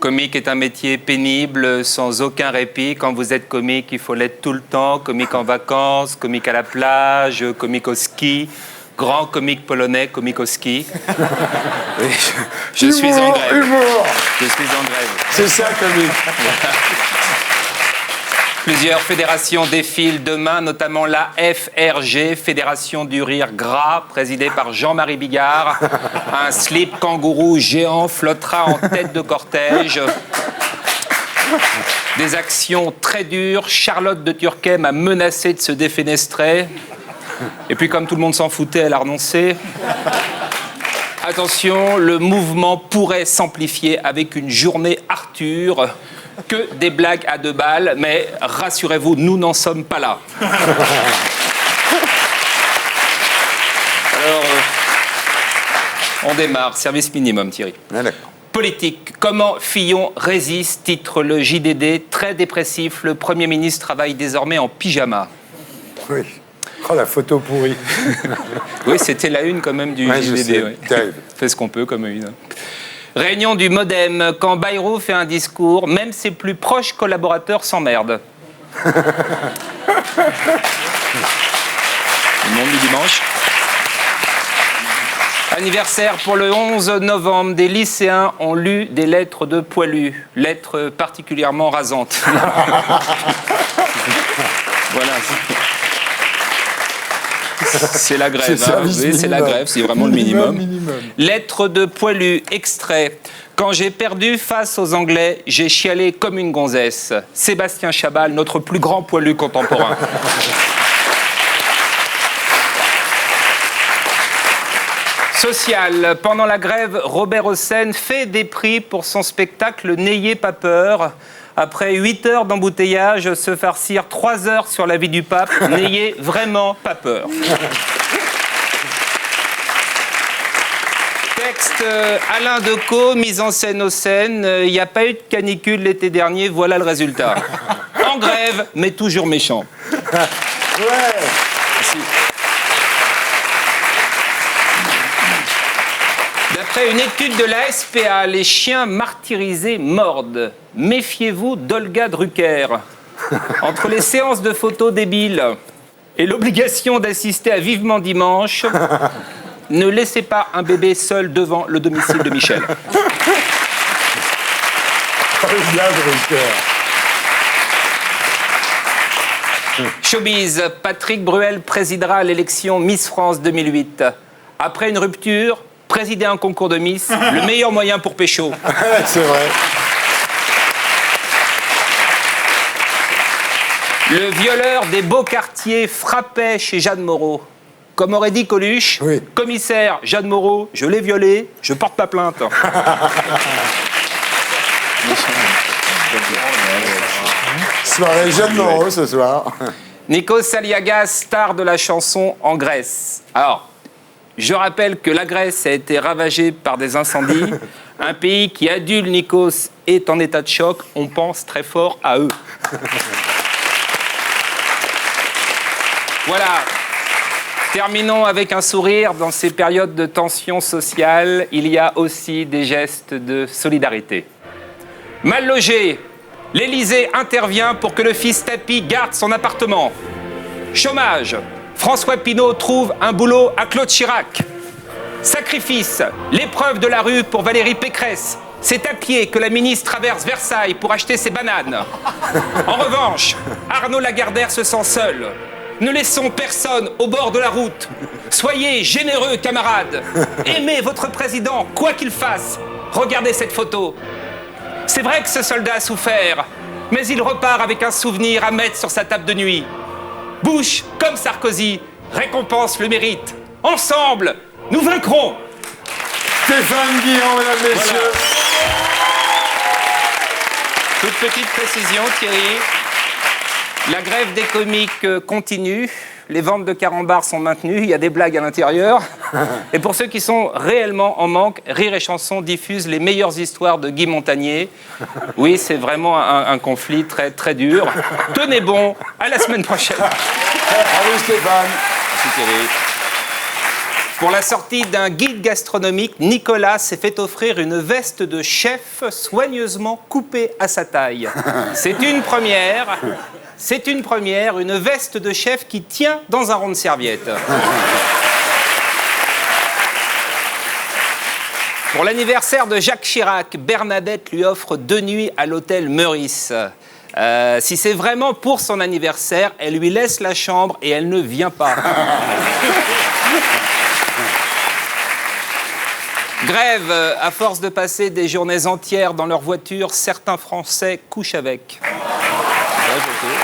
Comique est un métier pénible, sans aucun répit. Quand vous êtes comique, il faut l'être tout le temps. Comique en vacances, comique à la plage, comique au ski. Grand comique polonais, comique au ski. Oui, je suis en grève. Humour. Je suis en grève. C'est ça, comique. Plusieurs fédérations défilent demain, notamment la FRG, Fédération du Rire Gras, présidée par Jean-Marie Bigard. Un slip kangourou géant flottera en tête de cortège. Des actions très dures. Charlotte de Turckheim a menacé de se défenestrer. Et puis, comme tout le monde s'en foutait, elle a renoncé. Attention, le mouvement pourrait s'amplifier avec une journée Arthur. Que des blagues à 2 balles, mais rassurez-vous, nous n'en sommes pas là. Alors, on démarre. Service minimum, Thierry. Ah, d'accord. Politique. Comment Fillon résiste, titre le JDD. Très dépressif, le Premier ministre travaille désormais en pyjama. Oui. Oh, la photo pourrie. Oui, c'était la une quand même du Ouais, je JDD. sais. Ouais. Terrible. Fait ce qu'on peut comme une. Réunion du Modem. Quand Bayrou fait un discours, même ses plus proches collaborateurs s'emmerdent. Le monde du dimanche. Anniversaire pour le 11 novembre. Des lycéens ont lu des lettres de poilus. Lettres particulièrement rasantes. Voilà. C'est la grève. C'est Hein. service Oui, c'est la minimum. grève, c'est vraiment le minimum. Minimum. Lettre de poilu, extrait. Quand j'ai perdu face aux Anglais, j'ai chialé comme une gonzesse. Sébastien Chabal, notre plus grand poilu contemporain. Social. Pendant la grève, Robert Hossein fait des prix pour son spectacle N'ayez pas peur. Après 8 heures d'embouteillage, se farcir 3 heures sur la vie du pape, n'ayez vraiment pas peur. Texte Alain Decaux, mise en scène au Seine. Il n'y a pas eu de canicule l'été dernier, voilà le résultat. En grève, mais toujours méchant. Ouais. Merci. D'après une étude de la SPA, les chiens martyrisés mordent. Méfiez-vous d'Olga Drucker. Entre les séances de photos débiles et l'obligation d'assister à Vivement Dimanche, ne laissez pas un bébé seul devant le domicile de Michel. Olga Drucker. Showbiz, Patrick Bruel présidera l'élection Miss France 2008. Après une rupture, présider un concours de Miss, le meilleur moyen pour pécho. Ouais, c'est vrai. Le violeur des beaux quartiers frappait chez Jeanne Moreau. Comme aurait dit Coluche, Oui. Commissaire Jeanne Moreau, je l'ai violée, je porte pas plainte. Soirée Jeanne Moreau ce soir. Nikos Aliagas, star de la chanson en Grèce. Alors, je rappelle que la Grèce a été ravagée par des incendies. Un pays qui adule Nikos est en état de choc. On pense très fort à eux. Voilà. Terminons avec un sourire. Dans ces périodes de tension sociale, il y a aussi des gestes de solidarité. Mal logé, l'Élysée intervient pour que le fils Tapi garde son appartement. Chômage, François Pinault trouve un boulot à Claude Chirac. Sacrifice, l'épreuve de la rue pour Valérie Pécresse. C'est à pied que la ministre traverse Versailles pour acheter ses bananes. En revanche, Arnaud Lagardère se sent seul. Ne laissons personne au bord de la route. Soyez généreux, camarades. Aimez votre président, quoi qu'il fasse. Regardez cette photo. C'est vrai que ce soldat a souffert, mais il repart avec un souvenir à mettre sur sa table de nuit. Bush, comme Sarkozy, récompense le mérite. Ensemble, nous vaincrons. Stéphane Guillon, mesdames, messieurs. Toute petite précision, Thierry. La grève des comiques continue. Les ventes de carambars sont maintenues. Il y a des blagues à l'intérieur. Et pour ceux qui sont réellement en manque, Rire et Chanson diffuse les meilleures histoires de Guy Montagnier. Oui, c'est vraiment un conflit très, très dur. Tenez bon. À la semaine prochaine. Bravo Stéphane. Merci Thierry. Pour la sortie d'un guide gastronomique, Nicolas s'est fait offrir une veste de chef soigneusement coupée à sa taille. C'est une première. C'est une première, une veste de chef qui tient dans un rond de serviette. Pour l'anniversaire de Jacques Chirac, Bernadette lui offre 2 nuits à l'hôtel Meurice. Si c'est vraiment pour son anniversaire, elle lui laisse la chambre et elle ne vient pas. Grève, à force de passer des journées entières dans leur voiture, certains Français couchent avec. Ouais, je sais.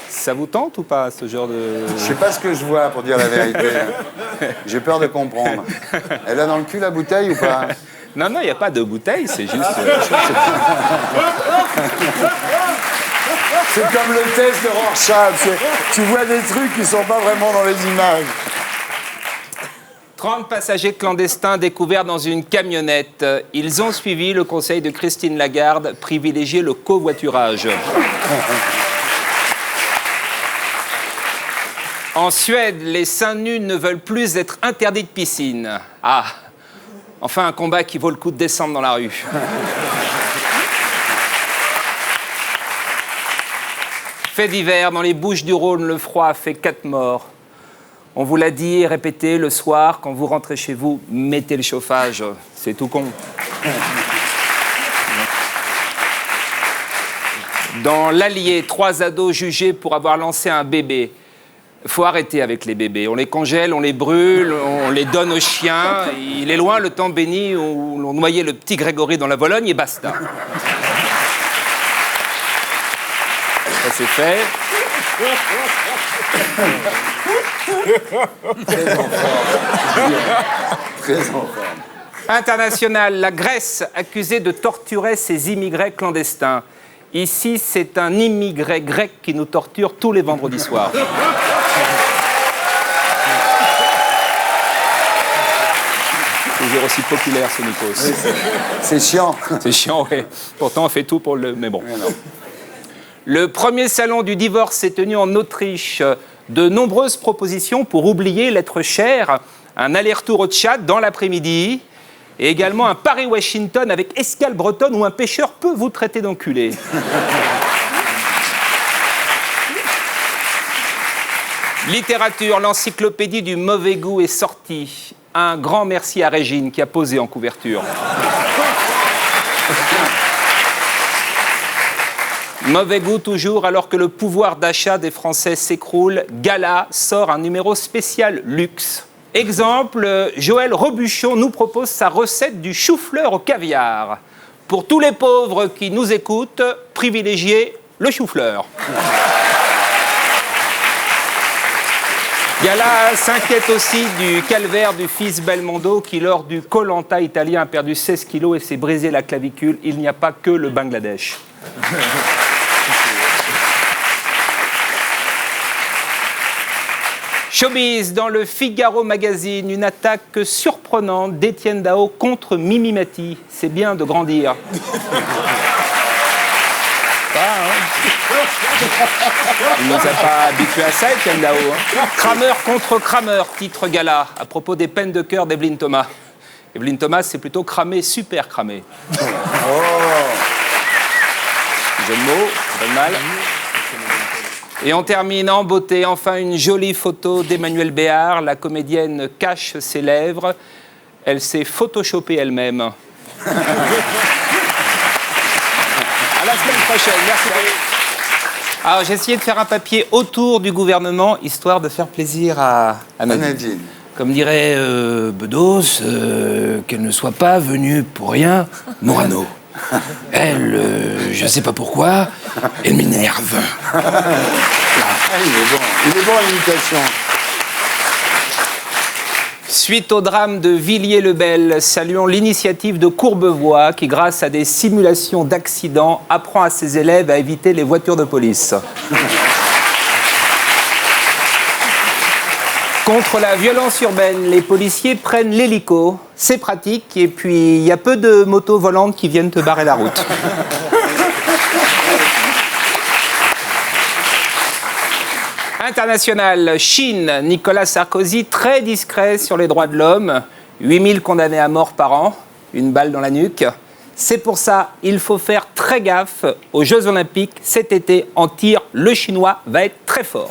Ça vous tente ou pas, ce genre de... Je sais pas ce que je vois, pour dire la vérité. J'ai peur de comprendre. Elle a dans le cul la bouteille ou pas? Non, il n'y a pas de bouteille, c'est juste... C'est comme le test de Rorschach. Tu vois des trucs qui sont pas vraiment dans les images. 30 passagers clandestins découverts dans une camionnette. Ils ont suivi le conseil de Christine Lagarde, privilégier le covoiturage. En Suède, les seins nus ne veulent plus être interdits de piscine. Ah, enfin un combat qui vaut le coup de descendre dans la rue. Fait divers, dans les Bouches-du-Rhône, le froid a fait 4 morts. On vous l'a dit et répété, le soir, quand vous rentrez chez vous, mettez le chauffage. C'est tout con. Dans l'Allier, 3 ados jugés pour avoir lancé un bébé. Faut arrêter avec les bébés. On les congèle, on les brûle, on les donne aux chiens. Il est loin le temps béni où l'on noyait le petit Grégory dans la Vologne et basta. Ça c'est fait. Très en forme. Très en forme. International, la Grèce accusée de torturer ses immigrés clandestins. Ici, c'est un immigré grec qui nous torture tous les vendredis soirs. Toujours aussi populaire, ce Nikos. C'est chiant. C'est chiant, oui. Pourtant, on fait tout pour le... Mais bon. Le premier salon du divorce s'est tenu en Autriche. De nombreuses propositions pour oublier l'être cher. Un aller-retour au Tchad dans l'après-midi. Et également un Paris-Washington avec escale bretonne où un pêcheur peut vous traiter d'enculé. Littérature, l'encyclopédie du mauvais goût est sortie. Un grand merci à Régine qui a posé en couverture. Mauvais goût toujours, alors que le pouvoir d'achat des Français s'écroule. Gala sort un numéro spécial luxe. Exemple, Joël Robuchon nous propose sa recette du chou-fleur au caviar. Pour tous les pauvres qui nous écoutent, privilégiez le chou-fleur. Gala s'inquiète aussi du calvaire du fils Belmondo qui, lors du Koh-Lanta italien, a perdu 16 kilos et s'est brisé la clavicule. Il n'y a pas que le Bangladesh. Showbiz, dans le Figaro Magazine, une attaque surprenante d'Étienne Dao contre Mimi Mati. C'est bien de grandir. Il ne nous a pas habitués à ça, Étienne Dao. Kramer contre Kramer, titre Gala, à propos des peines de cœur d'Evelyne Thomas. Evelyne Thomas, c'est plutôt cramé, super cramé. Oh. Jeu de mots, pas de mal. Et on termine en beauté, enfin une jolie photo d'Emmanuelle Béard. La comédienne cache ses lèvres. Elle s'est photoshopée elle-même. À la semaine prochaine, merci beaucoup. Alors j'ai essayé de faire un papier autour du gouvernement, histoire de faire plaisir à Nadine. Comme dirait Bedos, qu'elle ne soit pas venue pour rien, Morano. Elle, je ne sais pas pourquoi, elle m'énerve. Il est bon à l'imitation. Suite au drame de Villiers-le-Bel, saluons l'initiative de Courbevoie qui, grâce à des simulations d'accidents, apprend à ses élèves à éviter les voitures de police. Contre la violence urbaine, les policiers prennent l'hélico. C'est pratique et puis il y a peu de motos volantes qui viennent te barrer la route. International, Chine, Nicolas Sarkozy très discret sur les droits de l'homme. 8000 condamnés à mort par an, une balle dans la nuque. C'est pour ça, il faut faire très gaffe aux Jeux Olympiques. Cet été, en tir, le Chinois va être très fort.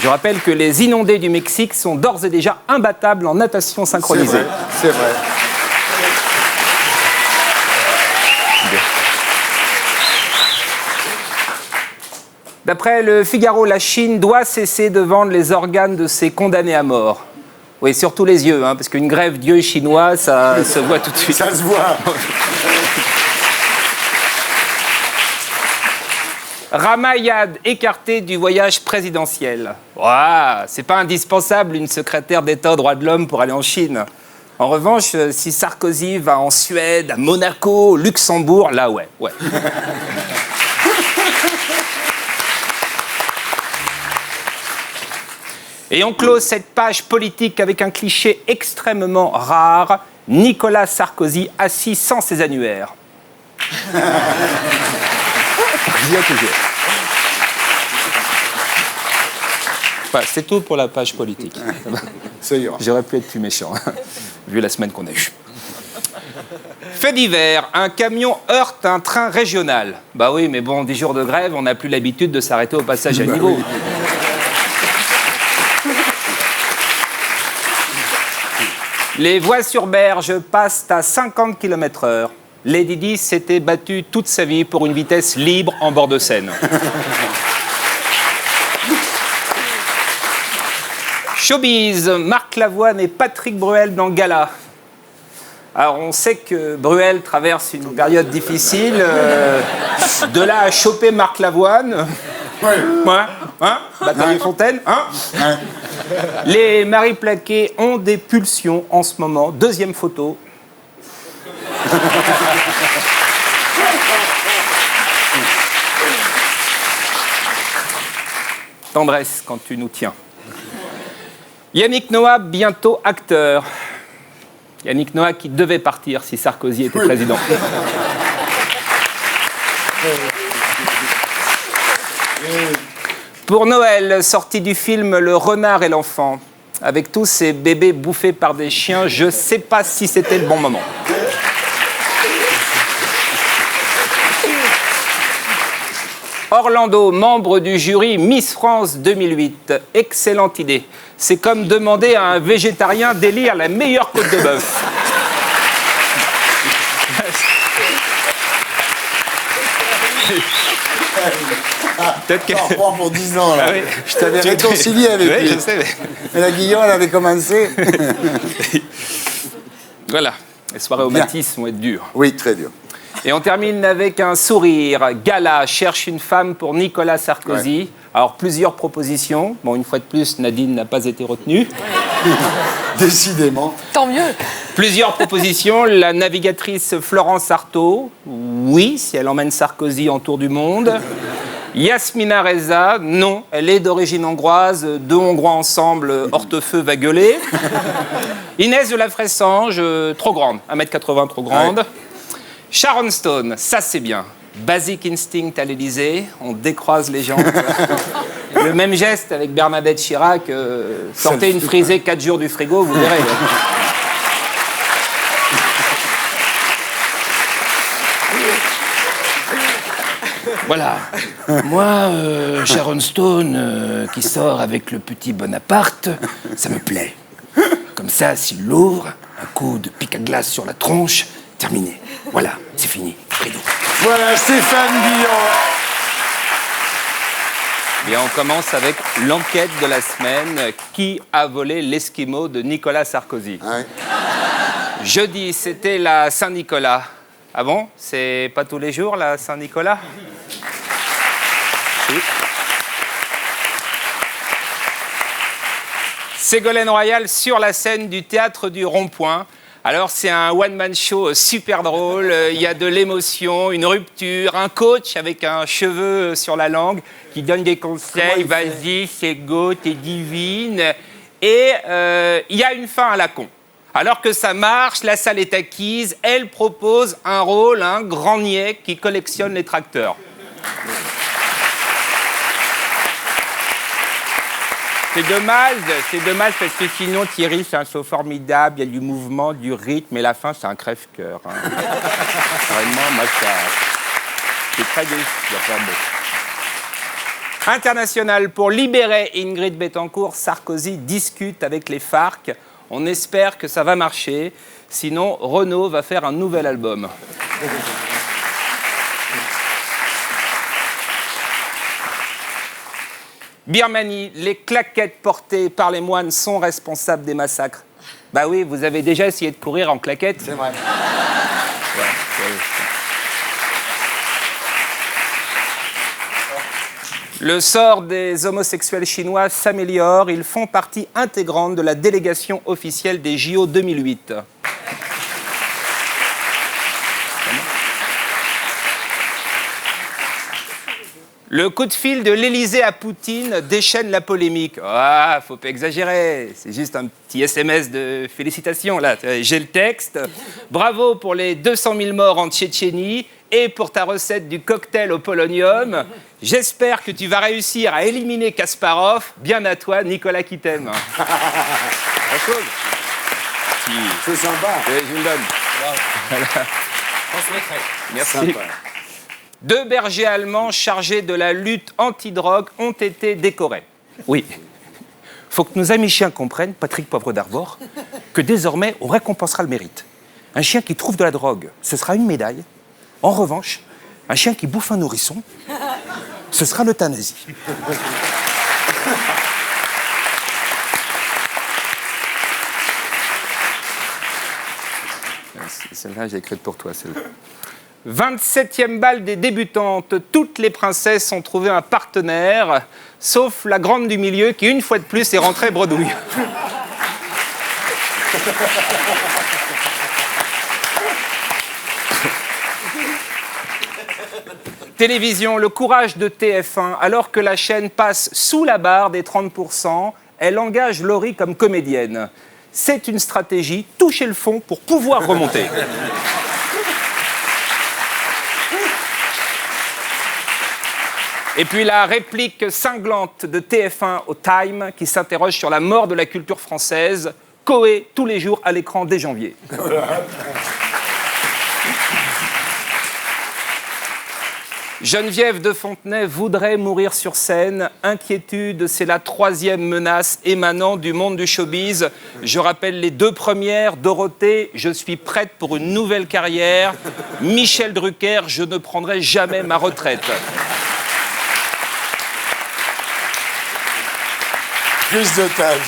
Je rappelle que les inondés du Mexique sont d'ores et déjà imbattables en natation synchronisée. C'est vrai. C'est vrai. D'après le Figaro, la Chine doit cesser de vendre les organes de ses condamnés à mort. Oui, surtout les yeux, hein, parce qu'une greffe d'yeux chinois, ça se voit tout de suite. Ça se voit. Ramayad écarté du voyage présidentiel. Ouah, c'est pas indispensable une secrétaire d'État aux droits de l'homme pour aller en Chine. En revanche, si Sarkozy va en Suède, à Monaco, au Luxembourg, là ouais. Et on close cette page politique avec un cliché extrêmement rare. Nicolas Sarkozy assis sans ses annuaires. J'y ai toujours. Enfin, c'est tout pour la page politique. Ça ira. J'aurais pu être plus méchant, vu la semaine qu'on a eue. Fait divers, un camion heurte un train régional. Bah oui, mais bon, 10 jours de grève, on n'a plus l'habitude de s'arrêter au passage à niveau. Les voies sur berge passent à 50 km/h. Lady Di s'était battue toute sa vie pour une vitesse libre en bord de Seine. Showbiz, Marc Lavoine et Patrick Bruel dans Gala. Alors on sait que Bruel traverse une période difficile. De là à choper Marc Lavoine. Ouais. Ouais, hein, Bataille Fontaine, hein. Ouais. Les maris plaqués ont des pulsions en ce moment. Deuxième photo. Tendresse quand tu nous tiens. Yannick Noah, bientôt acteur. Yannick Noah qui devait partir si Sarkozy était président. Pour Noël, sortie du film Le Renard et l'Enfant. Avec tous ces bébés bouffés par des chiens, je ne sais pas si c'était le bon moment. Orlando, membre du jury Miss France 2008. Excellente idée. C'est comme demander à un végétarien d'élire la meilleure côte de bœuf. Peut-être que... On reprend pour 10 ans, là. Ah oui, je t'avais Tu réconcilié avec oui, lui. je sais. Mais la Guillaume, elle avait commencé. Voilà. Les soirées au Bien. Matisse vont être dures. Oui, très dur. Et on termine avec un sourire. Gala cherche une femme pour Nicolas Sarkozy. Ouais. Alors, plusieurs propositions. Bon, une fois de plus, Nadine n'a pas été retenue. Décidément. Tant mieux. Plusieurs propositions. La navigatrice Florence Artaud. Oui, si elle emmène Sarkozy en tour du monde. Yasmina Reza. Non, elle est d'origine hongroise. Deux Hongrois ensemble, hortefeux va gueuler. Inès de la Fressange, trop grande. 1m80, trop grande. Ouais. Sharon Stone, ça c'est bien. Basic Instinct à l'Élysée, on décroise les jambes. Le même geste avec Bernadette Chirac, sortez une frisée 4 jours du frigo, vous verrez. Voilà. Moi, Sharon Stone, qui sort avec le petit Bonaparte, ça me plaît. Comme ça, s'il l'ouvre, un coup de pic à glace sur la tronche, terminé. Voilà, c'est fini. Rideau. Voilà, Stéphane Guillon. Bien, on commence avec l'enquête de la semaine. Qui a volé l'Esquimau de Nicolas Sarkozy? Ouais. Jeudi, c'était la Saint-Nicolas. Ah bon? C'est pas tous les jours, la Saint-Nicolas? Si. Ségolène Royal sur la scène du théâtre du Rond-Point. Alors, c'est un one-man show super drôle. Il y a de l'émotion, une rupture, un coach avec un cheveu sur la langue qui donne des conseils. Vas-y, c'est go, t'es divine. Et il y a une fin à la con. Alors que ça marche, la salle est acquise. Elle propose un rôle, un grand niais qui collectionne les tracteurs. C'est dommage parce que sinon Thierry c'est un show formidable, il y a du mouvement, du rythme, et la fin c'est un crève-cœur. Hein. Vraiment, moi ça... C'est très difficile à faire beau. International, pour libérer Ingrid Betancourt, Sarkozy discute avec les FARC. On espère que ça va marcher, sinon Renaud va faire un nouvel album. Birmanie, les claquettes portées par les moines sont responsables des massacres. Bah oui, vous avez déjà essayé de courir en claquettes. C'est vrai. Le sort des homosexuels chinois s'améliore. Ils font partie intégrante de la délégation officielle des JO 2008. Le coup de fil de l'Élysée à Poutine déchaîne la polémique. Ah, faut pas exagérer, c'est juste un petit SMS de félicitations, là. J'ai le texte. Bravo pour les 200 000 morts en Tchétchénie et pour ta recette du cocktail au polonium. J'espère que tu vas réussir à éliminer Kasparov. Bien à toi, Nicolas qui t'aime. C'est sympa. Je vous le donne. Voilà. Merci. Sympa. 2 bergers allemands chargés de la lutte anti-drogue ont été décorés. Oui. Faut que nos amis chiens comprennent, Patrick Poivre d'Arvor, que désormais, on récompensera le mérite. Un chien qui trouve de la drogue, ce sera une médaille. En revanche, un chien qui bouffe un nourrisson, ce sera l'euthanasie. Celle-là, j'ai écrite pour toi, celle-là. 27e balle des débutantes, toutes les princesses ont trouvé un partenaire, sauf la grande du milieu qui, une fois de plus, est rentrée bredouille. Télévision, le courage de TF1, alors que la chaîne passe sous la barre des 30%, elle engage Laurie comme comédienne. C'est une stratégie, toucher le fond pour pouvoir remonter. Et puis la réplique cinglante de TF1 au Time qui s'interroge sur la mort de la culture française. Coé tous les jours à l'écran dès janvier. Geneviève de Fontenay voudrait mourir sur scène. Inquiétude, c'est la 3e menace émanant du monde du showbiz. Je rappelle les 2 premières. Dorothée, je suis prête pour une nouvelle carrière. Michel Drucker, je ne prendrai jamais ma retraite. Plus d'otages.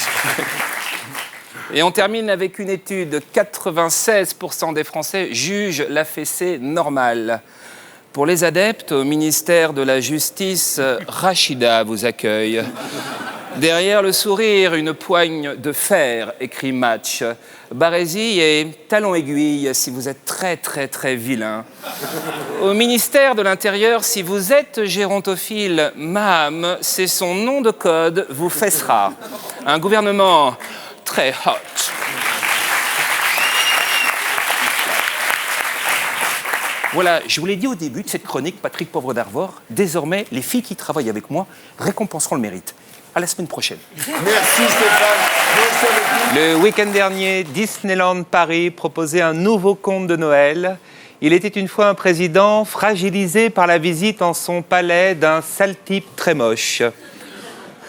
Et on termine avec une étude. 96% des Français jugent la fessée normale. Pour les adeptes, au ministère de la Justice, Rachida vous accueille. Derrière le sourire, une poigne de fer, écrit Match. Barésie et talon aiguille si vous êtes très très très vilain. Au ministère de l'Intérieur, si vous êtes gérontophile, Maham, c'est son nom de code, vous fessera. Un gouvernement très hot. Voilà, je vous l'ai dit au début de cette chronique, Patrick Poivre d'Arvor, désormais, les filles qui travaillent avec moi récompenseront le mérite. À la semaine prochaine. Merci Stéphane. Le week-end dernier, Disneyland Paris proposait un nouveau conte de Noël. Il était une fois un président fragilisé par la visite en son palais d'un sale type très moche.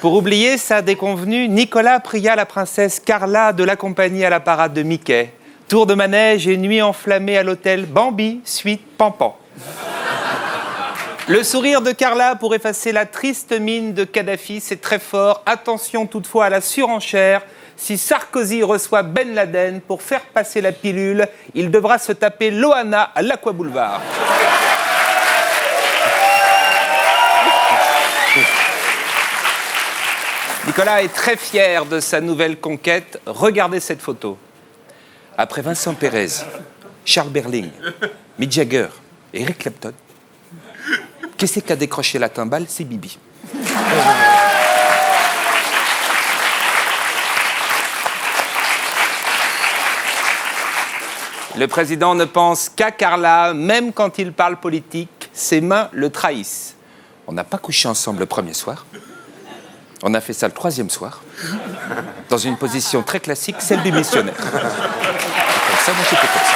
Pour oublier sa déconvenue, Nicolas pria la princesse Carla de l'accompagner à la parade de Mickey. Tour de manège et nuit enflammée à l'hôtel Bambi, suite Pampan. Le sourire de Carla pour effacer la triste mine de Kadhafi, c'est très fort. Attention toutefois à la surenchère. Si Sarkozy reçoit Ben Laden pour faire passer la pilule, il devra se taper Loana à l'Aqua Boulevard. Nicolas est très fier de sa nouvelle conquête. Regardez cette photo. Après Vincent Pérez, Charles Berling, Mick Jagger et Eric Clapton, qui c'est qui a décroché la timbale? C'est Bibi. Le président ne pense qu'à Carla, même quand il parle politique, ses mains le trahissent. On n'a pas couché ensemble le premier soir. On a fait ça le 3e soir, dans une position très classique, celle du missionnaire. Comme ça, moi, j'étais comme ça.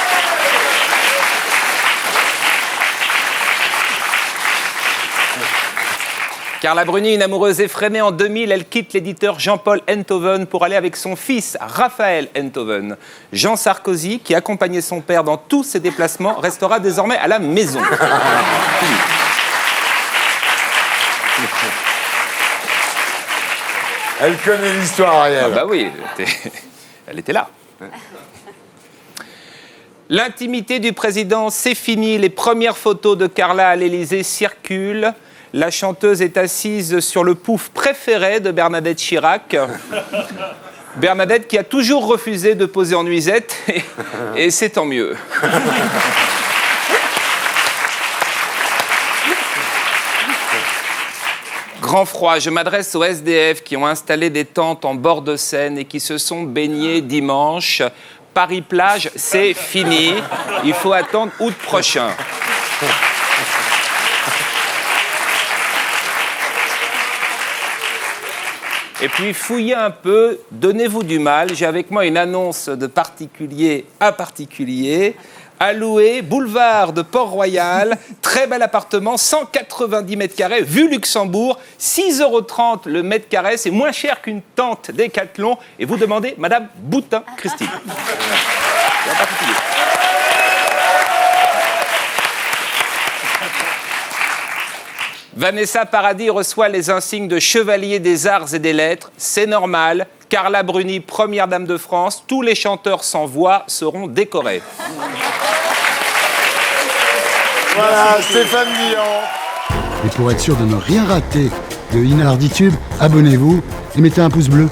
Carla Bruni, une amoureuse effrénée en 2000, elle quitte l'éditeur Jean-Paul Enthoven pour aller avec son fils Raphaël Enthoven. Jean Sarkozy, qui accompagnait son père dans tous ses déplacements, restera désormais à la maison. Elle connaît l'histoire, Ariel. Ah bah oui, elle était là. L'intimité du président, c'est fini. Les premières photos de Carla à l'Élysée circulent. La chanteuse est assise sur le pouf préféré de Bernadette Chirac. Bernadette qui a toujours refusé de poser en nuisette, et c'est tant mieux. Grand froid, je m'adresse aux SDF qui ont installé des tentes en bord de Seine et qui se sont baignés dimanche. Paris-Plage, c'est fini. Il faut attendre août prochain. Et puis, fouillez un peu, donnez-vous du mal. J'ai avec moi une annonce de particulier à particulier. À louer, boulevard de Port-Royal, très bel appartement, 190 mètres carrés, vue Luxembourg, 6,30 € le mètre carré, c'est moins cher qu'une tente Décathlon. Et vous demandez Madame Boutin, Christine. C'est un particulier. Vanessa Paradis reçoit les insignes de chevalier des arts et des lettres. C'est normal. Carla Bruni, première dame de France. Tous les chanteurs sans voix seront décorés. Voilà, Stéphane Guillon. Et pour être sûr de ne rien rater de Inarditube, abonnez-vous et mettez un pouce bleu.